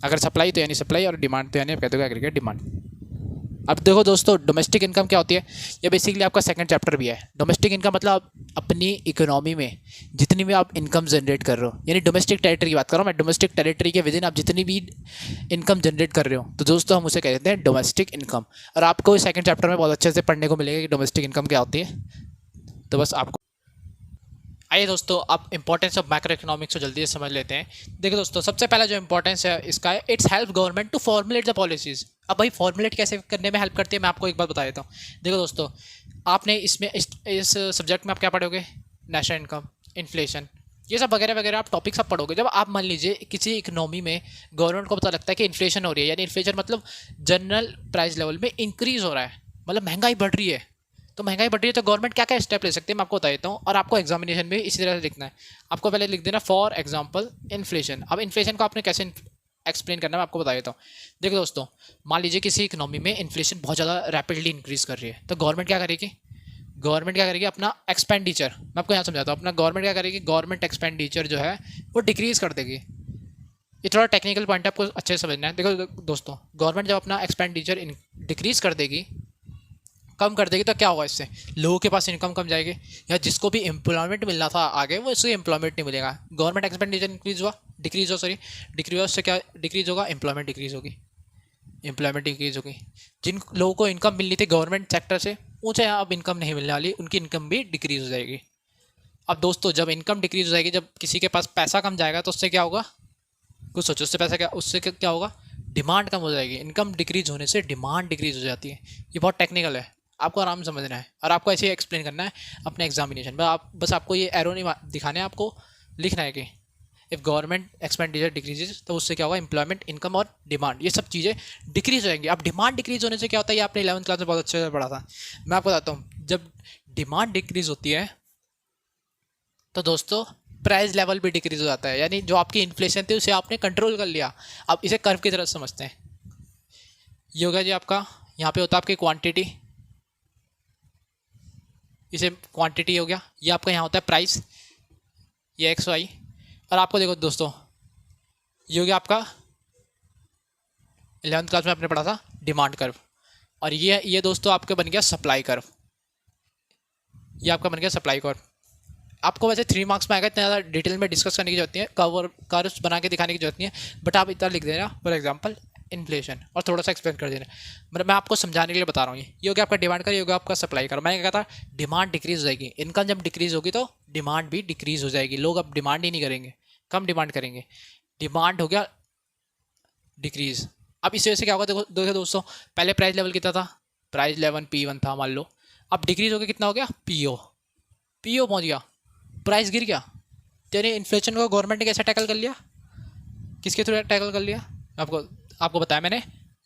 अगर सप्लाई तो यानी सप्लाई, और डिमांड तो यानी आप कहते हो एग्रीगेट डिमांड। अब देखो दोस्तों, डोमेस्टिक इनकम क्या होती है, ये बेसिकली आपका सेकंड चैप्टर भी है। डोमेस्टिक इनकम मतलब आप अपनी इकोनॉमी में जितनी भी आप इनकम जनरेट कर रहे हो, यानी डोमेस्टिक टेरिटरी की बात कर रहा हूँ मैं, डोमेस्टिक टेरिटरी के विदिन आप जितनी भी इनकम जनरेट कर रहे हो, तो दोस्तों हम उसे कहते हैं डोमेस्टिक इनकम। और आपको सेकंड चैप्टर में बहुत अच्छे से पढ़ने को मिलेगा कि डोमेस्टिक इनकम क्या होती है। तो बस आपको आइए दोस्तों, आप इंपॉर्टेंस ऑफ मैक्रो इकोनॉमिक्स को जल्दी से समझ लेते हैं। देखो दोस्तों, सबसे पहला जो इंपॉर्टेंस है इसका है, it's help government to formulate the policies. अब भाई फॉर्मुलेट कैसे करने में हेल्प करती है, मैं आपको एक बात बता देता हूँ। देखो दोस्तों, आपने इसमें इस सब्जेक्ट में आप क्या पढ़ोगे, नेशनल इनकम, इन्फ्लेशन, ये सब वगैरह वगैरह आप टॉपिक सब पढ़ोगे। जब आप मान लीजिए किसी इकोनॉमी में गवर्नमेंट को पता लगता है कि इन्फ्लेशन हो रही है, यानी इन्फ्लेशन मतलब जनरल प्राइस लेवल में इंक्रीज़ हो रहा है, मतलब महंगाई बढ़ रही है, तो महंगाई बढ़ रही है तो गवर्नमेंट क्या क्या स्टेप ले सकते हैं मैं आपको बता देता हूँ। और आपको एग्जामिनेशन में इसी तरह से लिखना है। आपको पहले लिख देना फॉर एग्जांपल इन्फ्लेशन। अब इन्फ्लेशन को आपने कैसे एक्सप्लेन करना है मैं आपको बता देता हूँ। देखो दोस्तों, मान लीजिए किसी इकोनॉमी में इन्फ्लेशन बहुत ज़्यादा रैपिडली इंक्रीज़ कर रही है, तो गवर्नमेंट क्या करेगी, अपना एक्सपेंडिचर, मैं आपको यहाँ समझाता हूँ, अपना गवर्नमेंट क्या करेगी, गवर्नमेंट एक्सपेंडिचर जो है वो डिक्रीज़ कर देगी। ये थोड़ा टेक्निकल पॉइंट है, आपको अच्छे से समझना है। देखो दोस्तों, गवर्नमेंट जब अपना एक्सपेंडिचर डिक्रीज़ कर देगी, कम कर देगी, तो क्या होगा, इससे लोगों के पास इनकम कम जाएगी, या जिसको भी एम्प्लॉयमेंट मिलना था आगे वो उससे एम्प्लॉयमेंट नहीं मिलेगा। गवर्नमेंट एक्सपेंडिचर डिक्रीज हुआ, उससे क्या डिक्रीज होगा, एम्प्लॉयमेंट डिक्रीज होगी, एम्प्लॉयमेंट डिक्रीज होगी। जिन लोगों को इनकम मिलनी थी गवर्नमेंट सेक्टर से, उनसे अब इनकम नहीं मिलने वाली, उनकी इनकम भी डिक्रीज हो जाएगी। अब दोस्तों, जब इनकम डिक्रीज हो जाएगी, जब किसी के पास पैसा कम जाएगा, तो उससे क्या होगा, कुछ सोचो, उससे क्या होगा, डिमांड कम हो जाएगी। इनकम डिक्रीज होने से डिमांड डिक्रीज हो जाती है। ये बहुत टेक्निकल है, आपको आराम से समझना है, और आपको ऐसे ही एक्सप्लेन करना है अपने एग्जामिनेशन में। आप बस आपको ये एरो नहीं दिखाने हैं, आपको लिखना है कि इफ़ गवर्नमेंट एक्सपेंडिचर डिक्रीजेज, तो उससे क्या होगा, एम्प्लॉयमेंट, इनकम और डिमांड, ये सब चीज़ें डिक्रीज हो जाएंगी। अब डिमांड डिक्रीज होने से क्या होता है, ये आपने 11th क्लास में बहुत अच्छे से पढ़ा था। मैं आपको बताता हूँ, जब डिमांड डिक्रीज होती है तो दोस्तों प्राइस लेवल भी डिक्रीज हो जाता है, यानी जो आपकी इन्फ्लेशन थी उसे आपने कंट्रोल कर लिया। अब इसे कर्व की तरह समझते हैं। ये होगा जी आपका, यहाँ पे होता है आपकी क्वांटिटी, इसे क्वांटिटी हो गया। ये आपका यहाँ होता है प्राइस, ये एक्स वाई। और आपको देखो दोस्तों, ये हो गया आपका 11th क्लास में आपने पढ़ा था डिमांड कर्व। और ये दोस्तों आपका बन गया सप्लाई कर्व, ये आपका बन गया सप्लाई कर्व। आपको वैसे 3 मार्क्स में आएगा, इतना ज़्यादा डिटेल में डिस्कस करने की जरूरत नहीं है, कर्व्स बना के दिखाने की जरूरत नहीं है, बट आप इतना लिख देना फॉर एग्जांपल इन्फ्लेशन, और थोड़ा सा एक्सप्लेन कर देना। मतलब मैं आपको समझाने के लिए बता रहा हूँ। ये हो गया आपका डिमांड का, ये हो गया आपका सप्लाई का। मैंने कहा था डिमांड डिक्रीज हो जाएगी, इनकम जब डिक्रीज होगी तो डिमांड भी डिक्रीज हो जाएगी। लोग अब डिमांड ही नहीं करेंगे, कम डिमांड करेंगे। डिमांड हो गया डिक्रीज। अब इस वजह से क्या होगा, देखो दोस्तों, पहले प्राइस लेवल कितना था, प्राइस लेवल P1 था मान लो, अब डिक्रीज हो गया, कितना हो गया, PO पहुँच गया, प्राइस गिर गया। यानी इन्फ्लेशन को गवर्नमेंट ने कैसे टैकल कर लिया, किसके थ्रू टैकल कर लिया, आपको बताया मैंने,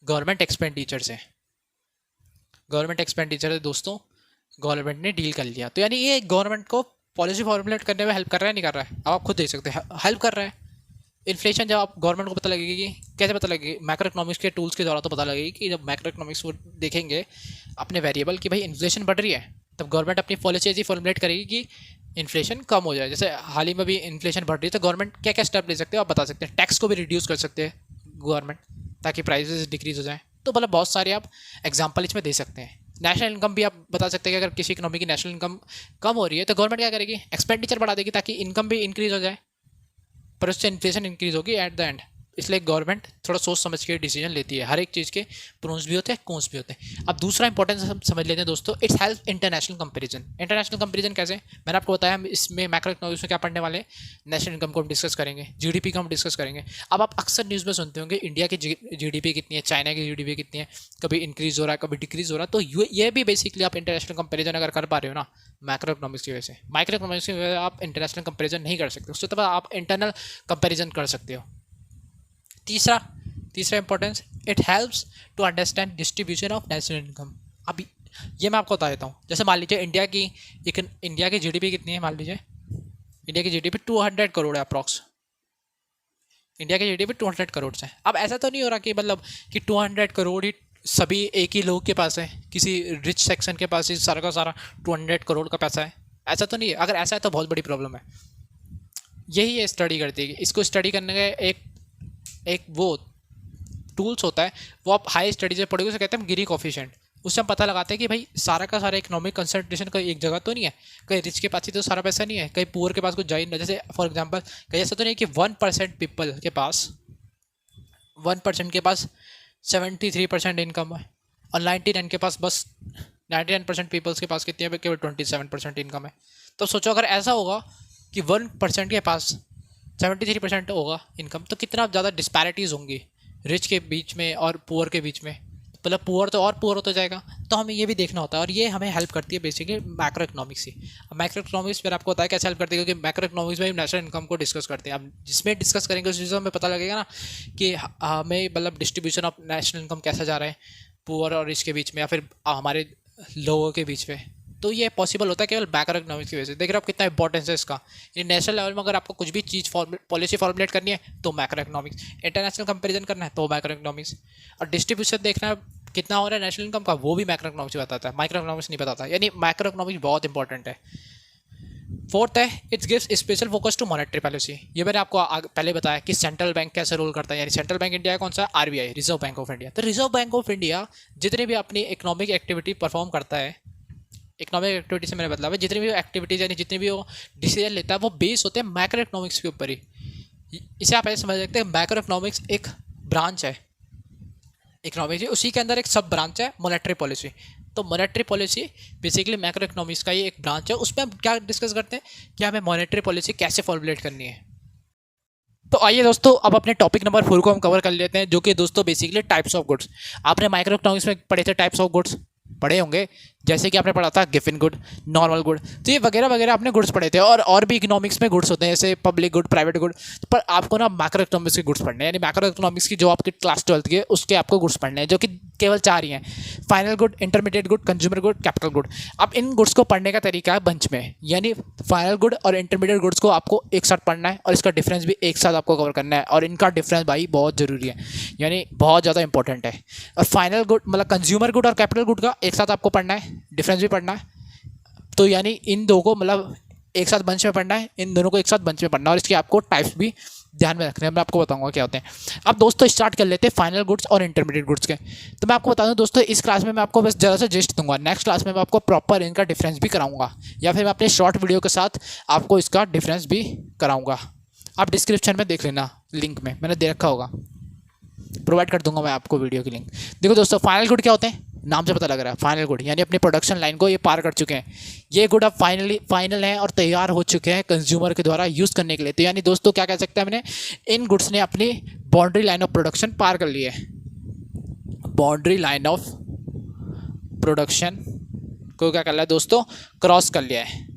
गवर्नमेंट एक्सपेंडिचर से। दोस्तों गवर्नमेंट ने डील कर लिया। तो यानी ये गवर्नमेंट को पॉलिसी फॉर्मुलेट करने में हेल्प कर रहा है, नहीं कर रहा है, अब आप खुद देख सकते हैं, हेल्प कर रहा है। इन्फ्लेशन जब आप गवर्नमेंट को पता लगेगी, कैसे पता लगेगी, मैक्रो इकोनॉमिक्स के टूल्स के द्वारा तो पता लगेगी कि जब मैक्रो इकोनॉमिक्स को देखेंगे अपने वेरिएबल की भाई इन्फ्लेशन बढ़ रही है, तब गवर्नमेंट अपनी पॉलिसी ऐसी फॉर्मुलेट करेगी कि इन्फ्लेशन कम हो जाए। जैसे हाल ही में भी इन्फ्लेशन बढ़ रही है, तो गवर्नमेंट क्या क्या स्टेप ले सकते हैं आप बता सकते हैं। टैक्स को भी रिड्यूस कर सकते हैं गवर्नमेंट, ताकि प्राइसेस डिक्रीज हो जाए। तो मतलब बहुत सारे आप एग्जांपल इसमें दे सकते हैं। नेशनल इनकम भी आप बता सकते हैं कि अगर किसी इकोनॉमी की नेशनल इनकम कम हो रही है, तो गवर्नमेंट क्या करेगी, एक्सपेंडिचर बढ़ा देगी ताकि इनकम भी इंक्रीज हो जाए, पर उससे इन्फ्लेशन इंक्रीज होगी एट द एंड। इसलिए गवर्नमेंट थोड़ा सोच समझ के डिसीजन लेती है। हर एक चीज़ के प्रोन्स भी होते हैं, कॉन्स भी होते हैं। अब दूसरा इंपॉर्टेंस हम समझ लेते हैं दोस्तों, it's help international comparison. International comparison कैसे? मैंने आपको बताया हम इसमें मैक्रो इकोनॉमिक्स में क्या पढ़ने वाले हैं, नेशनल इनकम को हम डिस्कस करेंगे, जीडीपी को हम डिस्कस करेंगे। अब आप अक्सर न्यूज़ में सुनते होंगे इंडिया की जीडीपी कितनी है, चाइना की जीडीपी कितनी है, कभी इंक्रीज हो रहा है, कभी डिक्रीज हो रहा है। तो ये भी बेसिकली आप इंटरनेशनल कंपैरिजन अगर कर पा रहे हो ना मैक्रो इकोनॉमिक्स की वजह से, माइक्रो इकोनॉमिक्स की वजह से आप इंटरनेशनल कंपैरिजन नहीं कर सकते, उससे तब आप इंटरनल कंपैरिजन कर सकते हो। तीसरा importance, it helps to understand distribution of national income. अभी ये मैं आपको बता देता हूँ। जैसे मान लीजिए इंडिया की जीडीपी कितनी है, मान लीजिए इंडिया की जीडीपी 200 करोड़ है अप्रॉक्स। इंडिया की जीडीपी 200 करोड़ से। अब ऐसा तो नहीं हो रहा कि मतलब कि 200 करोड़ ही सभी एक ही लोग के पास है, किसी रिच सेक्शन के पास ही सारा का सारा 200 करोड़ का पैसा है, ऐसा तो नहीं है। अगर ऐसा है तो बहुत बड़ी प्रॉब्लम है। यही ये स्टडी करती है। इसको स्टडी करने का एक वो टूल्स होता है, वो आप हाई स्टडी से पढ़ोगे, उसे कहते हैं गिरी कोफिशिएंट। उससे हम पता लगाते हैं कि भाई सारा का सारा इकोनॉमिक कंसंट्रेशन कहीं एक जगह तो नहीं है, कहीं रिच के पास ही तो सारा पैसा नहीं है, कहीं पुअर के पास कुछ जा ही नहीं। जैसे फॉर एग्जांपल कहीं ऐसा तो नहीं कि 1% पीपल के पास 1% के पास 73% इनकम है, और 99 के पास बस 99% पीपल्स के पास कितनी है, केवल 27% इनकम है। तो सोचो अगर ऐसा होगा कि 1% के पास 73% होगा इनकम, तो कितना ज़्यादा डिस्पैरिटीज़ होंगी रिच के बीच में और पुअर के बीच में। मतलब पुअर तो और पुअर होता जाएगा। तो हमें ये भी देखना होता है, और ये हमें हेल्प करती है बेसिकली मैक्रो इकोनॉमिक्स ही। अब मैक्रो इकोनॉमिक्स फिर आपको बताया कैसे हेल्प करती है, क्योंकि मैक्रो इकोनॉमिक्स में हम नेशनल इनकम को डिस्कस करते हैं। अब जिसमें डिस्कस करेंगे उस चीज़ में हमें पता लगेगा ना कि हमें मतलब डिस्ट्रीब्यूशन ऑफ नेशनल इनकम कैसा जा रहा है पुअर और रिच के बीच में, या फिर हमारे लोगों के बीच में। तो ये पॉसिबल होता है केवल मैक्रो इकोनॉमिक्स की वजह से। देख रहे हो आप कितना इंपॉर्टेंस है इसका। ये नेशनल लेवल में अगर आपको कुछ भी चीज़ पॉलिसी फॉर्मुलेट करनी है तो मैक्रो इकोनॉमिक्स, इंटरनेशनल कंपैरिजन करना है तो मैक्रो इकोनॉमिक्स, और डिस्ट्रीब्यूशन देखना है कितना हो रहा है नेशनल इनकम का, वो भी मैक्रो इकोनॉमिक्स बताता है, माइक्रो इकोनॉमिक्स नहीं बताता। यानी मैक्रो इकोनॉमिक्स बहुत इंपॉर्टेंट है। फोर्थ है, it's gives special focus to monetary policy. ये मैंने आपको पहले बताया कि सेंट्रल बैंक कैसे रोल करता है। यानी सेंट्रल बैंक इंडिया कौन सा, RBI, reserve bank of India. तो रिजर्व बैंक ऑफ इंडिया जितने भी अपनी इकोनॉमिक एक्टिविटी परफॉर्म करता है, इकोनॉमिक एक्टिविटी से मैंने मतलब है जितनी भी एक्टिविटीज यानी जितने भी वो डिसीजन लेता है वो बेस होते हैं मैक्रो इकोनॉमिक्स के ऊपर ही। इसे आप ऐसे समझ सकते हैं, मैक्रो इकोनॉमिक्स एक ब्रांच है इकोनॉमिक्स, उसी के अंदर एक सब ब्रांच है मॉनेटरी पॉलिसी। तो monetary policy basically macro economics का ही एक ब्रांच है। उसमें हम क्या डिस्कस करते हैं कि हमें मॉनेटरी पॉलिसी कैसे फॉर्मुलेट करनी है। तो आइए दोस्तों अब अपने टॉपिक नंबर 4 को हम कवर कर लेते हैं, जो कि दोस्तों बेसिकली टाइप्स ऑफ गुड्स। आपने माइक्रो इकोनॉमिक्स में पढ़े थे टाइप्स ऑफ गुड्स, पढ़े होंगे, जैसे कि आपने पढ़ा था गिवन गुड, नॉर्मल गुड, तो ये वगैरह वगैरह आपने गुड्स पढ़े थे। और भी इकोनॉमिक्स में गुड्स होते हैं, जैसे पब्लिक गुड, प्राइवेट गुड। पर आपको ना मैक्रो इकोनॉमिक्स के गुड्स पढ़ने हैं, यानी मैक्रो इकोनॉमिक्स की जो आपकी क्लास 12th की है उसके आपको गुड्स पढ़ने हैं, जो कि केवल 4 ही हैं, final good, intermediate good, consumer good, capital good. अब इन गुड्स को पढ़ने का तरीका है बंच में, यानी फाइनल गुड और इंटरमीडिएट गुड्स को आपको एक साथ पढ़ना है, और इसका डिफरेंस भी एक साथ आपको कवर करना है। और इनका डिफरेंस भाई बहुत ज़रूरी है, यानी बहुत ज़्यादा इंपॉर्टेंट है। और फाइनल गुड मतलब कंज्यूमर गुड और कैपिटल गुड का एक साथ आपको पढ़ना है, डिफरेंस भी पढ़ना है। तो यानी इन दो को मतलब एक साथ बंच में पढ़ना है, इन दोनों को एक साथ बंच में पढ़ना है, और इसके आपको टाइप्स भी ध्यान में रखने हैं। मैं आपको बताऊंगा क्या होते हैं। अब दोस्तों स्टार्ट कर लेते हैं फाइनल गुड्स और इंटरमीडिएट गुड्स के। तो मैं आपको बता दूं दोस्तों, इस क्लास में मैं आपको बस ज़रा सा जस्ट दूंगा, नेक्स्ट क्लास में मैं आपको प्रॉपर इनका डिफरेंस भी कराऊंगा, या फिर मैं अपने शॉर्ट वीडियो के साथ आपको इसका डिफरेंस भी कराऊंगा। आप डिस्क्रिप्शन में देख लेना, लिंक में मैंने दे रखा होगा, प्रोवाइड कर दूंगा मैं आपको वीडियो की लिंक। देखो दोस्तों फाइनल गुड क्या होते हैं, नाम से पता लग रहा है फाइनल गुड, यानी अपने प्रोडक्शन लाइन को ये पार कर चुके हैं। ये गुड अब फाइनल हैं और तैयार हो चुके हैं कंज्यूमर के द्वारा यूज़ करने के लिए। तो यानी दोस्तों क्या कह सकते हैं, हमने इन गुड्स ने अपनी बाउंड्री लाइन ऑफ प्रोडक्शन पार कर ली है, बाउंड्री लाइन ऑफ प्रोडक्शन को क्या कर लिया है दोस्तों, क्रॉस कर लिया है।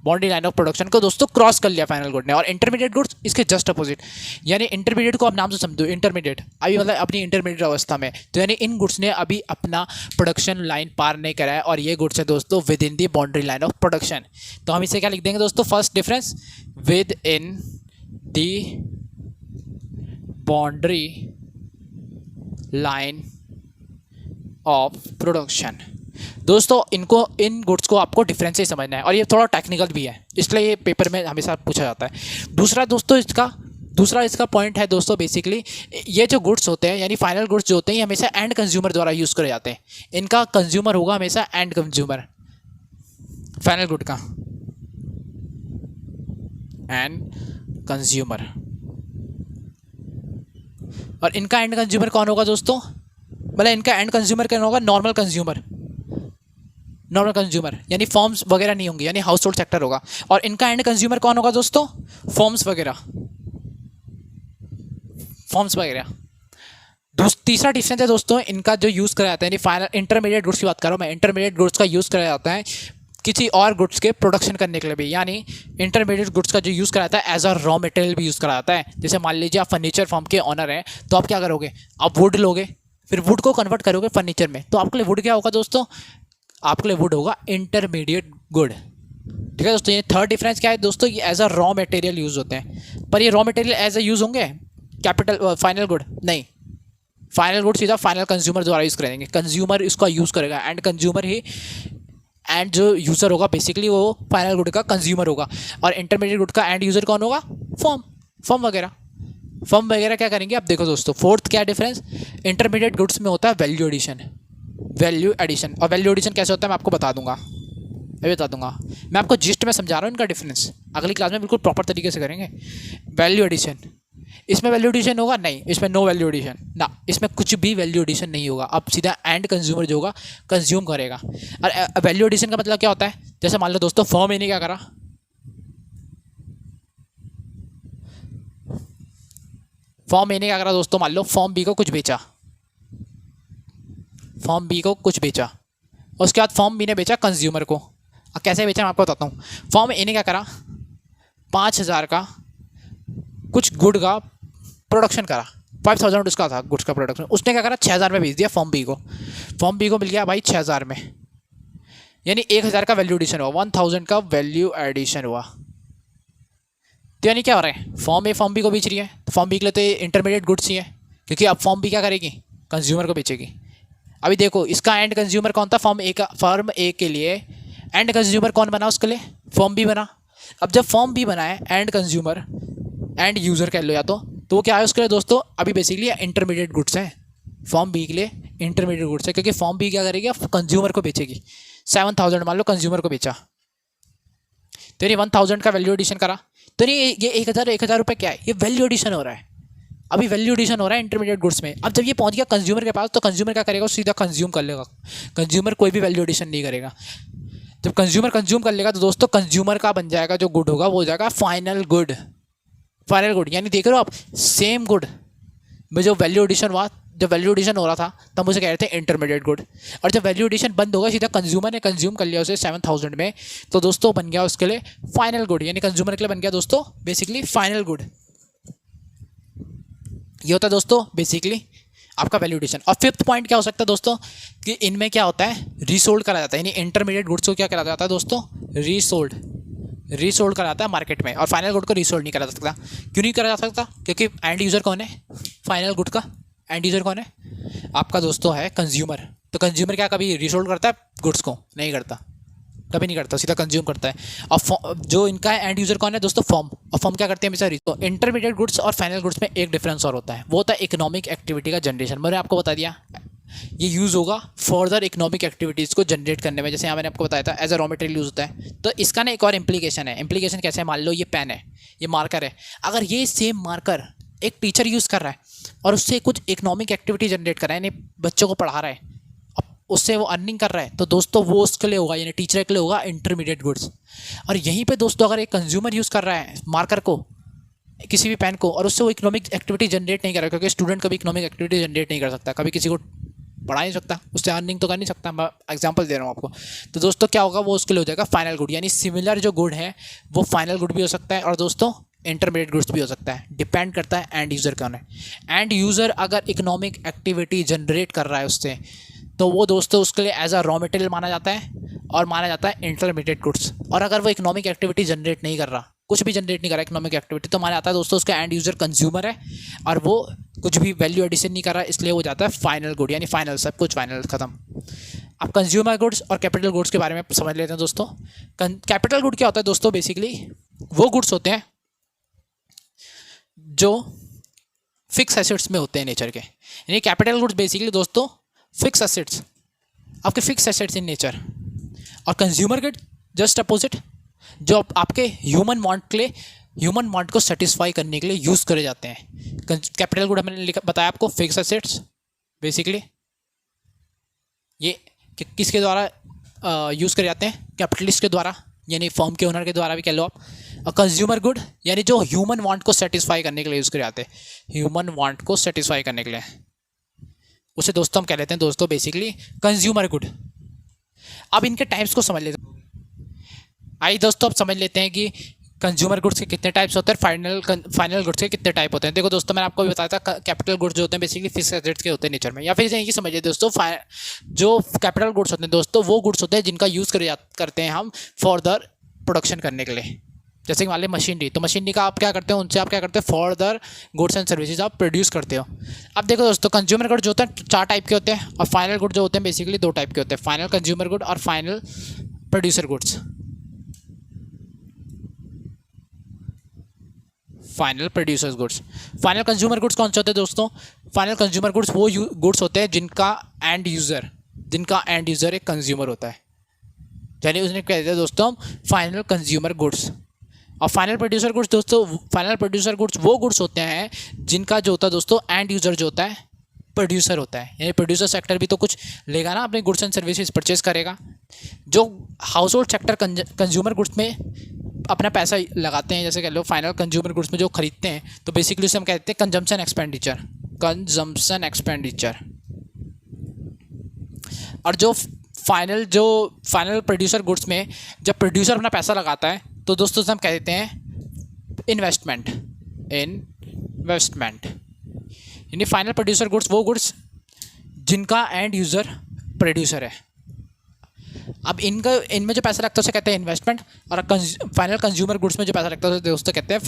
बाउंड्री लाइन ऑफ प्रोडक्शन को दोस्तों क्रॉस कर लिया फाइनल गुड ने। और इंटरमीडिएट गुड्स इसके जस्ट अपोजिट, यानी इंटरमीडिएट को आप नाम से समझो, इंटरमीडिएट अभी मतलब अपनी इंटरमीडिएट अवस्था में। तो यानी इन गुड्स ने अभी अपना प्रोडक्शन लाइन पार नहीं करा है, और ये गुड्स है दोस्तों with in the boundary line of production. तो हम इसे क्या लिख देंगे दोस्तों, first difference with in the boundary line of production. दोस्तों इन गुड्स को आपको डिफरेंस से समझना है, और ये थोड़ा टेक्निकल भी है, इसलिए ये पेपर में हमेशा पूछा जाता है। दूसरा इसका पॉइंट है दोस्तों, बेसिकली ये जो गुड्स होते हैं यानी फाइनल गुड्स जो होते हैं ये हमेशा एंड कंज्यूमर द्वारा यूज़ करे जाते हैं। इनका कंज्यूमर होगा हमेशा एंड कंज्यूमर, फाइनल गुड का एंड कंज्यूमर। और इनका एंड कंज्यूमर कौन होगा दोस्तों? मतलब इनका एंड कंज्यूमर कौन होगा? नॉर्मल कंज्यूमर, नॉर्मल कंज्यूमर यानी फॉर्म्स वगैरह नहीं होंगे, यानी हाउस होल्ड सेक्टर होगा। और इनका एंड कंज्यूमर कौन होगा दोस्तों? फॉर्म्स वगैरह, फॉर्म्स वगैरह। तीसरा डिफरेंस है दोस्तों, इनका जो यूज़ करा जाता है, यानी फाइनल इंटरमीडिएट गुड्स की बात कर रहा हूँ मैं, इंटरमीडिएट गुड्स का यूज़ करा जाता है किसी और गुड्स के प्रोडक्शन करने के लिए भी, यानी इंटरमीडिएट गुड्स का जो यूज़ करा जाता है एज अ रॉ मटेरियल भी यूज़ करा जाता है। जैसे मान लीजिए आप फर्नीचर फर्म के ऑनर हैं, तो आप क्या करोगे? आप वुड लोगे, फिर वुड को कन्वर्ट करोगे फर्नीचर में, तो आपके लिए वुड क्या होगा दोस्तों? आपके लिए वुड होगा इंटरमीडिएट गुड। ठीक है दोस्तों, ये थर्ड डिफरेंस क्या है दोस्तों? ये as a raw material use होते हैं, पर ये raw material as a use होंगे कैपिटल फाइनल गुड नहीं, फाइनल गुड सीधा फाइनल कंज्यूमर द्वारा यूज़ करेंगे, कंज्यूमर इसका यूज़ करेगा, एंड कंज्यूमर ही, एंड जो यूज़र होगा बेसिकली वो फाइनल गुड का कंज्यूमर होगा। और इंटरमीडिएट गुड का एंड यूज़र कौन होगा? फर्म वगैरह। फर्म वगैरह क्या करेंगे? अब देखो दोस्तों, फोर्थ क्या डिफरेंस, इंटरमीडिएट गुड्स में होता है वैल्यू एडिशन, वैल्यू एडिशन। और वैल्यू एडिशन कैसे होता है मैं आपको बता दूंगा, मैं आपको जिस्ट में समझा रहा हूँ इनका डिफरेंस, अगली क्लास में बिल्कुल प्रॉपर तरीके से करेंगे। वैल्यू एडिशन, इसमें वैल्यू एडिशन होगा नहीं, इसमें नो वैल्यू एडिशन ना, इसमें कुछ भी वैल्यू एडिशन नहीं होगा। अब सीधा एंड कंज्यूमर जो होगा कंज्यूम करेगा। और वैल्यू एडिशन का मतलब क्या होता है? जैसे मान लो दोस्तों, फर्म ए ने क्या करा, फॉर्म ए ने क्या करा दोस्तों? मान लो फॉर्म बी को कुछ बेचा, फॉर्म बी को कुछ बेचा, उसके बाद फॉर्म बी ने बेचा कंज्यूमर को। अब कैसे बेचा मैं आपको बताता हूँ। फॉर्म ए ने क्या करा, 5,000 का कुछ गुड का प्रोडक्शन करा, 5,000 उसका था गुड्स का प्रोडक्शन, उसने क्या करा 6,000 में बेच दिया फॉर्म बी को। फॉर्म बी को मिल गया भाई 6,000 में, यानी 1,000 का वैल्यू एडिशन हुआ, 1,000 का वैल्यू एडिशन हुआ। तो यानी क्या हो रहा है, फॉर्म ए फॉर्म बी को बेच रही है, तो फॉर्म बी के लिए तो ये इंटरमीडिएट गुड्स ही है, क्योंकि अब फॉर्म बी क्या करेगी? कंज्यूमर को बेचेगी। अभी देखो इसका एंड कंज्यूमर कौन था? फॉर्म ए का। फॉर्म ए के लिए एंड कंज्यूमर कौन बना? उसके लिए फॉर्म बी बना। अब जब फॉर्म बी बना है, एंड कंज्यूमर, एंड यूज़र कह लो या तो क्या है उसके लिए दोस्तों? अभी बेसिकली इंटरमीडिएट गुड्स है, फॉर्म बी के लिए इंटरमीडिएट गुड्स है, क्योंकि फॉर्म बी क्या करेगी? कंज्यूमर को बेचेगी। 7,000 मान लो कंज्यूमर को बेचा, तो ये 1,000 का वैल्यू एडिशन करा, तो ये 1,000 रुपये क्या है? ये वैल्यू एडिशन हो रहा है, अभी वैल्यू एडिशन हो रहा है इंटरमीडिएट गुड्स में। अब जब ये पहुंच गया कंज्यूमर के पास, तो कंज्यूमर क्या करेगा? सीधा कंज्यूम कर लेगा, कंज्यूमर कोई भी वैल्यू एडिशन नहीं करेगा। जब कंज्यूमर कंज्यूम कर लेगा, तो दोस्तों कंज्यूमर का बन जाएगा जो गुड होगा वो हो जाएगा फाइनल गुड। फाइनल गुड यानी देख रहे हो आप, सेम गुड में जो वैल्यू एडिशन हुआ, जब वैल्यू एडिशन हो रहा था तब उसे कह रहे थे इंटरमीडिएट गुड, और जब वैल्यू एडिशन बंद होगा, सीधा कंज्यूमर ने कंज्यूम कर लिया उसे 7,000 में, तो दोस्तों बन गया उसके लिए फाइनल गुड, यानी कंज्यूमर के लिए बन गया दोस्तों बेसिकली फाइनल गुड। ये होता है दोस्तों बेसिकली आपका वैल्यू एडिशन। और फिफ्थ पॉइंट क्या हो सकता है दोस्तों, कि इनमें क्या होता है? रीसोल्ड करा जाता है, यानी इंटरमीडिएट गुड्स को क्या करा जाता है दोस्तों? रीसोल्ड करा जाता है मार्केट में, और फाइनल गुड को रीसोल्ड नहीं करा जा सकता। क्यों नहीं करा जा सकता? क्योंकि एंड यूज़र कौन है? फाइनल गुड का एंड यूज़र कौन है? आपका दोस्तों है कंज्यूमर। तो कंज्यूमर क्या कभी रीसोल्ड करता है गुड्स को? नहीं करता, कभी नहीं करता, सीधा कंज्यूम करता है। और जो इनका एंड यूज़र कौन है दोस्तों? फर्म। और फर्म क्या करते हैं हमेशा? तो इंटरमीडिएट गुड्स और फाइनल गुड्स में एक डिफरेंस और होता है, वो होता है इकोनॉमिक एक्टिविटी का जनरेशन। मैंने आपको बता दिया ये यूज़ होगा फर्दर इकोनॉमिक एक्टिविटीज़ को जनरेट करने में, जैसे यहाँ मैंने आपको बताया था as a raw material use होता है। तो इसका ना एक और इम्प्लीकेशन है। इम्प्लीकेशन कैसे है? मान लो ये पेन है, ये मार्कर है, अगर ये सेम मार्कर एक टीचर यूज़ कर रहा है और उससे कुछ इकोनॉमिक एक्टिविटी जनरेट कर रहा है, यानी बच्चों को पढ़ा रहा है, उससे वो अर्निंग कर रहा है, तो दोस्तों वो उसके लिए होगा, यानी टीचर के लिए होगा इंटरमीडिएट गुड्स। और यहीं पे दोस्तों अगर एक कंज्यूमर यूज़ कर रहा है मार्कर को, किसी भी पेन को, और उससे वो इकोनॉमिक एक्टिविटी जनरेट नहीं कर रहा, क्योंकि स्टूडेंट कभी इकोनॉमिक एक्टिविटी जनरेट नहीं कर सकता, कभी किसी को पढ़ा नहीं सकता, उससे अर्निंग तो कर नहीं सकता, मैं एग्जांपल दे रहा हूँ आपको। तो दोस्तों क्या होगा? वो उसके लिए हो जाएगा फाइनल गुड, यानी सिमिलर जो गुड है वो फाइनल गुड भी हो सकता है, और दोस्तों इंटरमीडिएट गुड्स भी हो सकता है, डिपेंड करता है एंड यूज़र कौन है। एंड यूज़र अगर इकोनॉमिक एक्टिविटी जनरेट कर रहा है उससे, तो वो दोस्तों उसके लिए एज अ रॉ मटेरियल माना जाता है और माना जाता है इंटरमीडिएट गुड्स। और अगर वो इकोनॉमिक एक्टिविटी जनरेट नहीं कर रहा, कुछ भी जनरेट नहीं कर रहा इकोनॉमिक एक्टिविटी, तो माना जाता है दोस्तों उसका एंड यूज़र कंज्यूमर है और वो कुछ भी वैल्यू एडिशन नहीं कर रहा, इसलिए वो जाता है फाइनल गुड, यानी फाइनल, सब कुछ फाइनल, खत्म। अब कंज्यूमर गुड्स और कैपिटल गुड्स के बारे में समझ लेते हैं दोस्तों। कैपिटल गुड क्या होता है दोस्तों? बेसिकली वो गुड्स होते हैं जो फिक्स एसेट्स में होते हैं नेचर के, यानी कैपिटल गुड्स बेसिकली दोस्तों फिक्स एसेट्स, आपके फिक्स एसेट्स इन नेचर। और कंज्यूमर गुड जस्ट अपोजिट, जो आपके ह्यूमन वांट के लिए ह्यूमन वांट को सेटिस्फाई करने के लिए यूज़ करे जाते हैं। कैपिटल गुड मैंने बताया आपको फिक्स एसेट्स बेसिकली ये किसके द्वारा यूज़ करे जाते हैं, कैपिटलिस्ट के द्वारा यानी फर्म के ओनर के द्वारा भी कह लो आप। और कंज्यूमर गुड यानी जो ह्यूमन वांट को सेटिस्फाई करने के लिए यूज़ करे जाते हैं, ह्यूमन वांट को सेटिस्फाई करने के लिए उसे दोस्तों हम कह लेते हैं दोस्तों बेसिकली कंज्यूमर गुड। अब इनके टाइप्स को समझ लेते हैं। आइए दोस्तों अब समझ लेते हैं कि कंज्यूमर गुड्स के कितने टाइप्स होते हैं, फाइनल गुड्स के कितने टाइप होते हैं। देखो दोस्तों मैंने आपको भी बताया था कैपिटल गुड्स जो होते हैं बेसिकली फिक्स एसेट्स के होते हैं नेचर में, या फिर यही समझिए दोस्तों जो कैपिटल गुड्स होते हैं दोस्तों वो गुड्स होते हैं जिनका यूज़ करते हैं हम फर्दर प्रोडक्शन करने के लिए। जैसे कि मान लें मशीनरी, तो मशीनरी का आप क्या करते हो, उनसे आप क्या करते हो फर्दर गुड्स एंड सर्विसेज आप प्रोड्यूस करते हो। अब देखो दोस्तों कंज्यूमर गुड जो होते हैं 4 टाइप के होते हैं और फाइनल गुड जो होते हैं बेसिकली 2 टाइप के होते हैं, फाइनल कंज्यूमर गुड और final producer goods. Final producers goods, final consumer goods कौन से होते हैं दोस्तों, फाइनल कंज्यूमर गुड्स वो गुड्स होते हैं जिनका एंड यूज़र एक कंज्यूमर होता है, यानी उसने कहते हैं दोस्तों फाइनल कंज्यूमर गुड्स। और फाइनल प्रोड्यूसर गुड्स दोस्तों, फाइनल प्रोड्यूसर गुड्स वो गुड्स होते हैं जिनका जो होता है दोस्तों एंड यूज़र जो होता है प्रोड्यूसर होता है, यानी प्रोड्यूसर सेक्टर भी तो कुछ लेगा ना अपने गुड्स एंड सर्विसेज परचेज करेगा। जो house hold sector consumer goods में अपना पैसा लगाते हैं, जैसे कह लो फाइनल कंज्यूमर गुड्स में जो खरीदते हैं, तो बेसिकली उसे हम कहते हैं कंजम्पशन एक्सपेंडिचर। और जो फाइनल प्रोड्यूसर गुड्स में जब प्रोड्यूसर अपना पैसा लगाता है तो दोस्तों उसे हम कह देते हैं इन्वेस्टमेंट। यानी फाइनल प्रोड्यूसर गुड्स वो गुड्स जिनका एंड यूज़र प्रोड्यूसर है। अब इनमें जो पैसा लगता है उसे कहते हैं इन्वेस्टमेंट, और फाइनल कंज्यूमर गुड्स में जो पैसा लगता है दोस्तों कहते हैं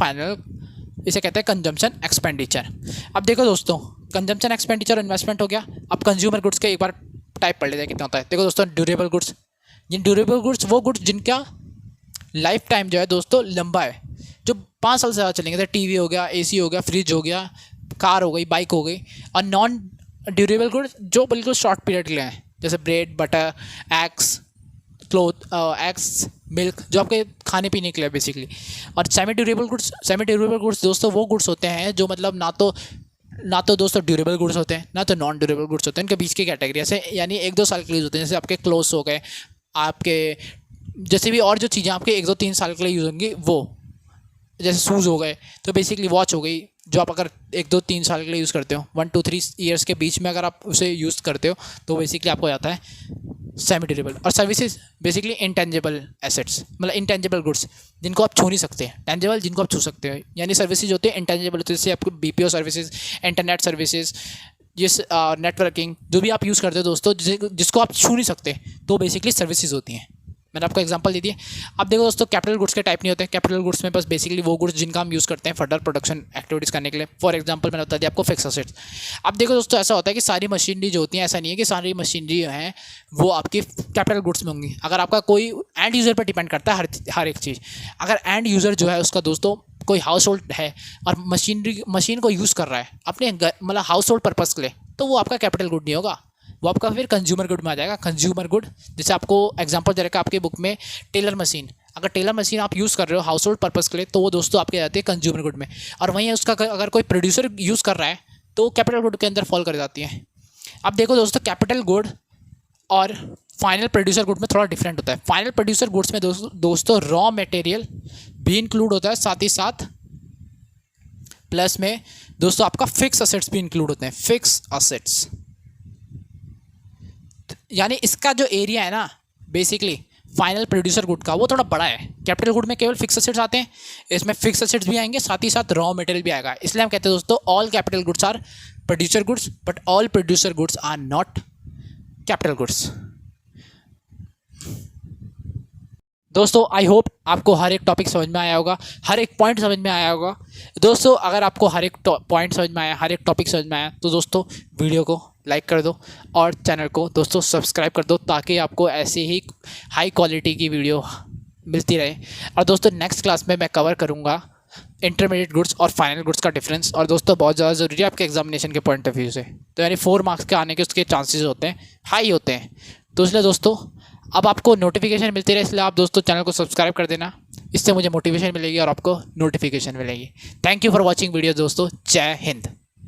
इसे कहते हैं कंजम्पशन एक्सपेंडिचर। अब देखो दोस्तों कंजम्पशन एक्सपेंडिचर इन्वेस्टमेंट हो गया। अब कंज्यूमर गुड्स के एक बार टाइप पढ़ लेते हैं कितना होता है। देखो दोस्तों ड्यूरेबल गुड्स वो गुड्स जिनका लाइफ टाइम जो है दोस्तों लंबा है, जो 5 साल से ज़्यादा चलेंगे, जैसे टीवी हो गया, एसी हो गया, फ्रिज हो गया, कार हो गई, बाइक हो गई। और नॉन ड्यूरेबल गुड्स जो बिल्कुल शॉर्ट पीरियड के लिए हैं, जैसे ब्रेड, बटर, एग्स, मिल्क, जो आपके खाने पीने के लिए बेसिकली। और सेमी ड्यूरेबल गुड्स दोस्तों वो गुड्स होते हैं जो मतलब ना तो दोस्तों ड्यूरेबल गुड्स होते हैं ना तो नॉन ड्यूरेबल गुड्स होते हैं, इनके बीच की कैटेगरी ऐसे, यानी 1-2 साल के लिए होते हैं। जैसे आपके क्लोथ्स हो गए, आपके जैसे भी और जो चीज़ें आपके 1-2-3 साल के लिए यूज़ होंगी वो, जैसे शूज़ हो गए, तो बेसिकली वॉच हो गई, जो आप अगर 1-2-3 साल के लिए यूज़ करते हो, 1-2-3 ईयर्स के बीच में अगर आप उसे यूज़ करते हो तो बेसिकली आपको जाता है सेमी ड्यूरेबल। और सर्विसेज बेसिकली इंटेंजिबल एसेट्स, मतलब इंटेंजिबल गुड्स जिनको आप छू नहीं सकते, टेंजिबल जिनको आप छू सकते हो, यानी सर्विसेज होते हैं इंटेंजिबल होते हैं, जैसे आपको BPO services, internet services, networking जो भी आप यूज़ करते हो दोस्तों जिसको आप छू नहीं सकते, तो बेसिकली सर्विसेज होती हैं। मैंने आपको एग्जांपल दे दिए। अब देखो दोस्तों कैपिटल गुड्स के टाइप नहीं होते। कैपिटल गुड्स में बस बेसिकली वो गुड्स जिनका हम यूज़ करते हैं फर्दर प्रोडक्शन एक्टिविटीज़ करने के लिए। फॉर एग्जांपल मैंने बता दिया आपको फिक्स एसेट्स। अब देखो दोस्तों ऐसा होता है कि सारी मशीनरी जो होती है, ऐसा नहीं है कि सारी मशीनरी जो हैं वो आपकी कैपिटल गुड्स में होंगी। अगर आपका कोई एंड यूज़र पर डिपेंड करता है हर एक चीज़। अगर एंड यूज़र जो है उसका दोस्तों कोई हाउस होल्ड है और मशीन को यूज़ कर रहा है अपने मतलब हाउस होल्ड पर्पज़ के लिए, तो वो आपका कैपिटल गुड नहीं होगा, वो आपका फिर कंज्यूमर गुड में आ जाएगा। कंज्यूमर गुड जैसे आपको एग्जांपल दे रखा है आपके बुक में टेलर मशीन, अगर टेलर मशीन आप यूज़ कर रहे हो हाउस होल्ड पर्पज़ के लिए तो वो दोस्तों आपके जाते हैं कंज्यूमर गुड में। और वहीं उसका अगर कोई प्रोड्यूसर यूज़ कर रहा है तो कैपिटल गुड के अंदर फॉल कर जाती है। अब देखो दोस्तों कैपिटल गुड और फाइनल प्रोड्यूसर गुड में थोड़ा डिफरेंट होता है। फाइनल प्रोड्यूसर गुड्स में दोस्तों रॉ मटेरियल भी इंक्लूड होता है, साथ ही साथ प्लस में दोस्तों आपका फिक्स असेट्स भी इंक्लूड होते हैं। फिक्स असेट्स यानी इसका जो एरिया है ना बेसिकली फाइनल प्रोड्यूसर गुड का वो थोड़ा बड़ा है। कैपिटल गुड में केवल फिक्स असेट्स आते हैं, इसमें फिक्स असेट्स भी आएंगे, साथ ही साथ रॉ मटेरियल भी आएगा। इसलिए हम कहते हैं दोस्तों all capital goods are producer goods but all producer goods are not capital goods. दोस्तों आई होप आपको हर एक टॉपिक समझ में आया होगा, हर एक पॉइंट समझ में आया होगा। दोस्तों अगर आपको हर एक पॉइंट समझ में आया, हर एक टॉपिक समझ में आया तो दोस्तों वीडियो को लाइक कर दो और चैनल को दोस्तों सब्सक्राइब कर दो ताकि आपको ऐसे ही हाई क्वालिटी की वीडियो मिलती रहे। और दोस्तों नेक्स्ट क्लास में मैं कवर करूँगा इंटरमीडिएट गुड्स और फाइनल गुड्स का डिफरेंस, और दोस्तों बहुत ज़्यादा ज़रूरी है आपके एग्जामिनेशन के पॉइंट ऑफ व्यू से, तो यानी 4 मार्क्स के आने के उसके चांसेस होते हैं, हाई होते हैं। तो इसलिए दोस्तों अब आपको नोटिफिकेशन मिलती रहे, इसलिए आप दोस्तों चैनल को सब्सक्राइब कर देना। इससे मुझे मोटिवेशन मिलेगी और आपको नोटिफिकेशन मिलेगी। Thank you for watching video दोस्तों। जय हिंद।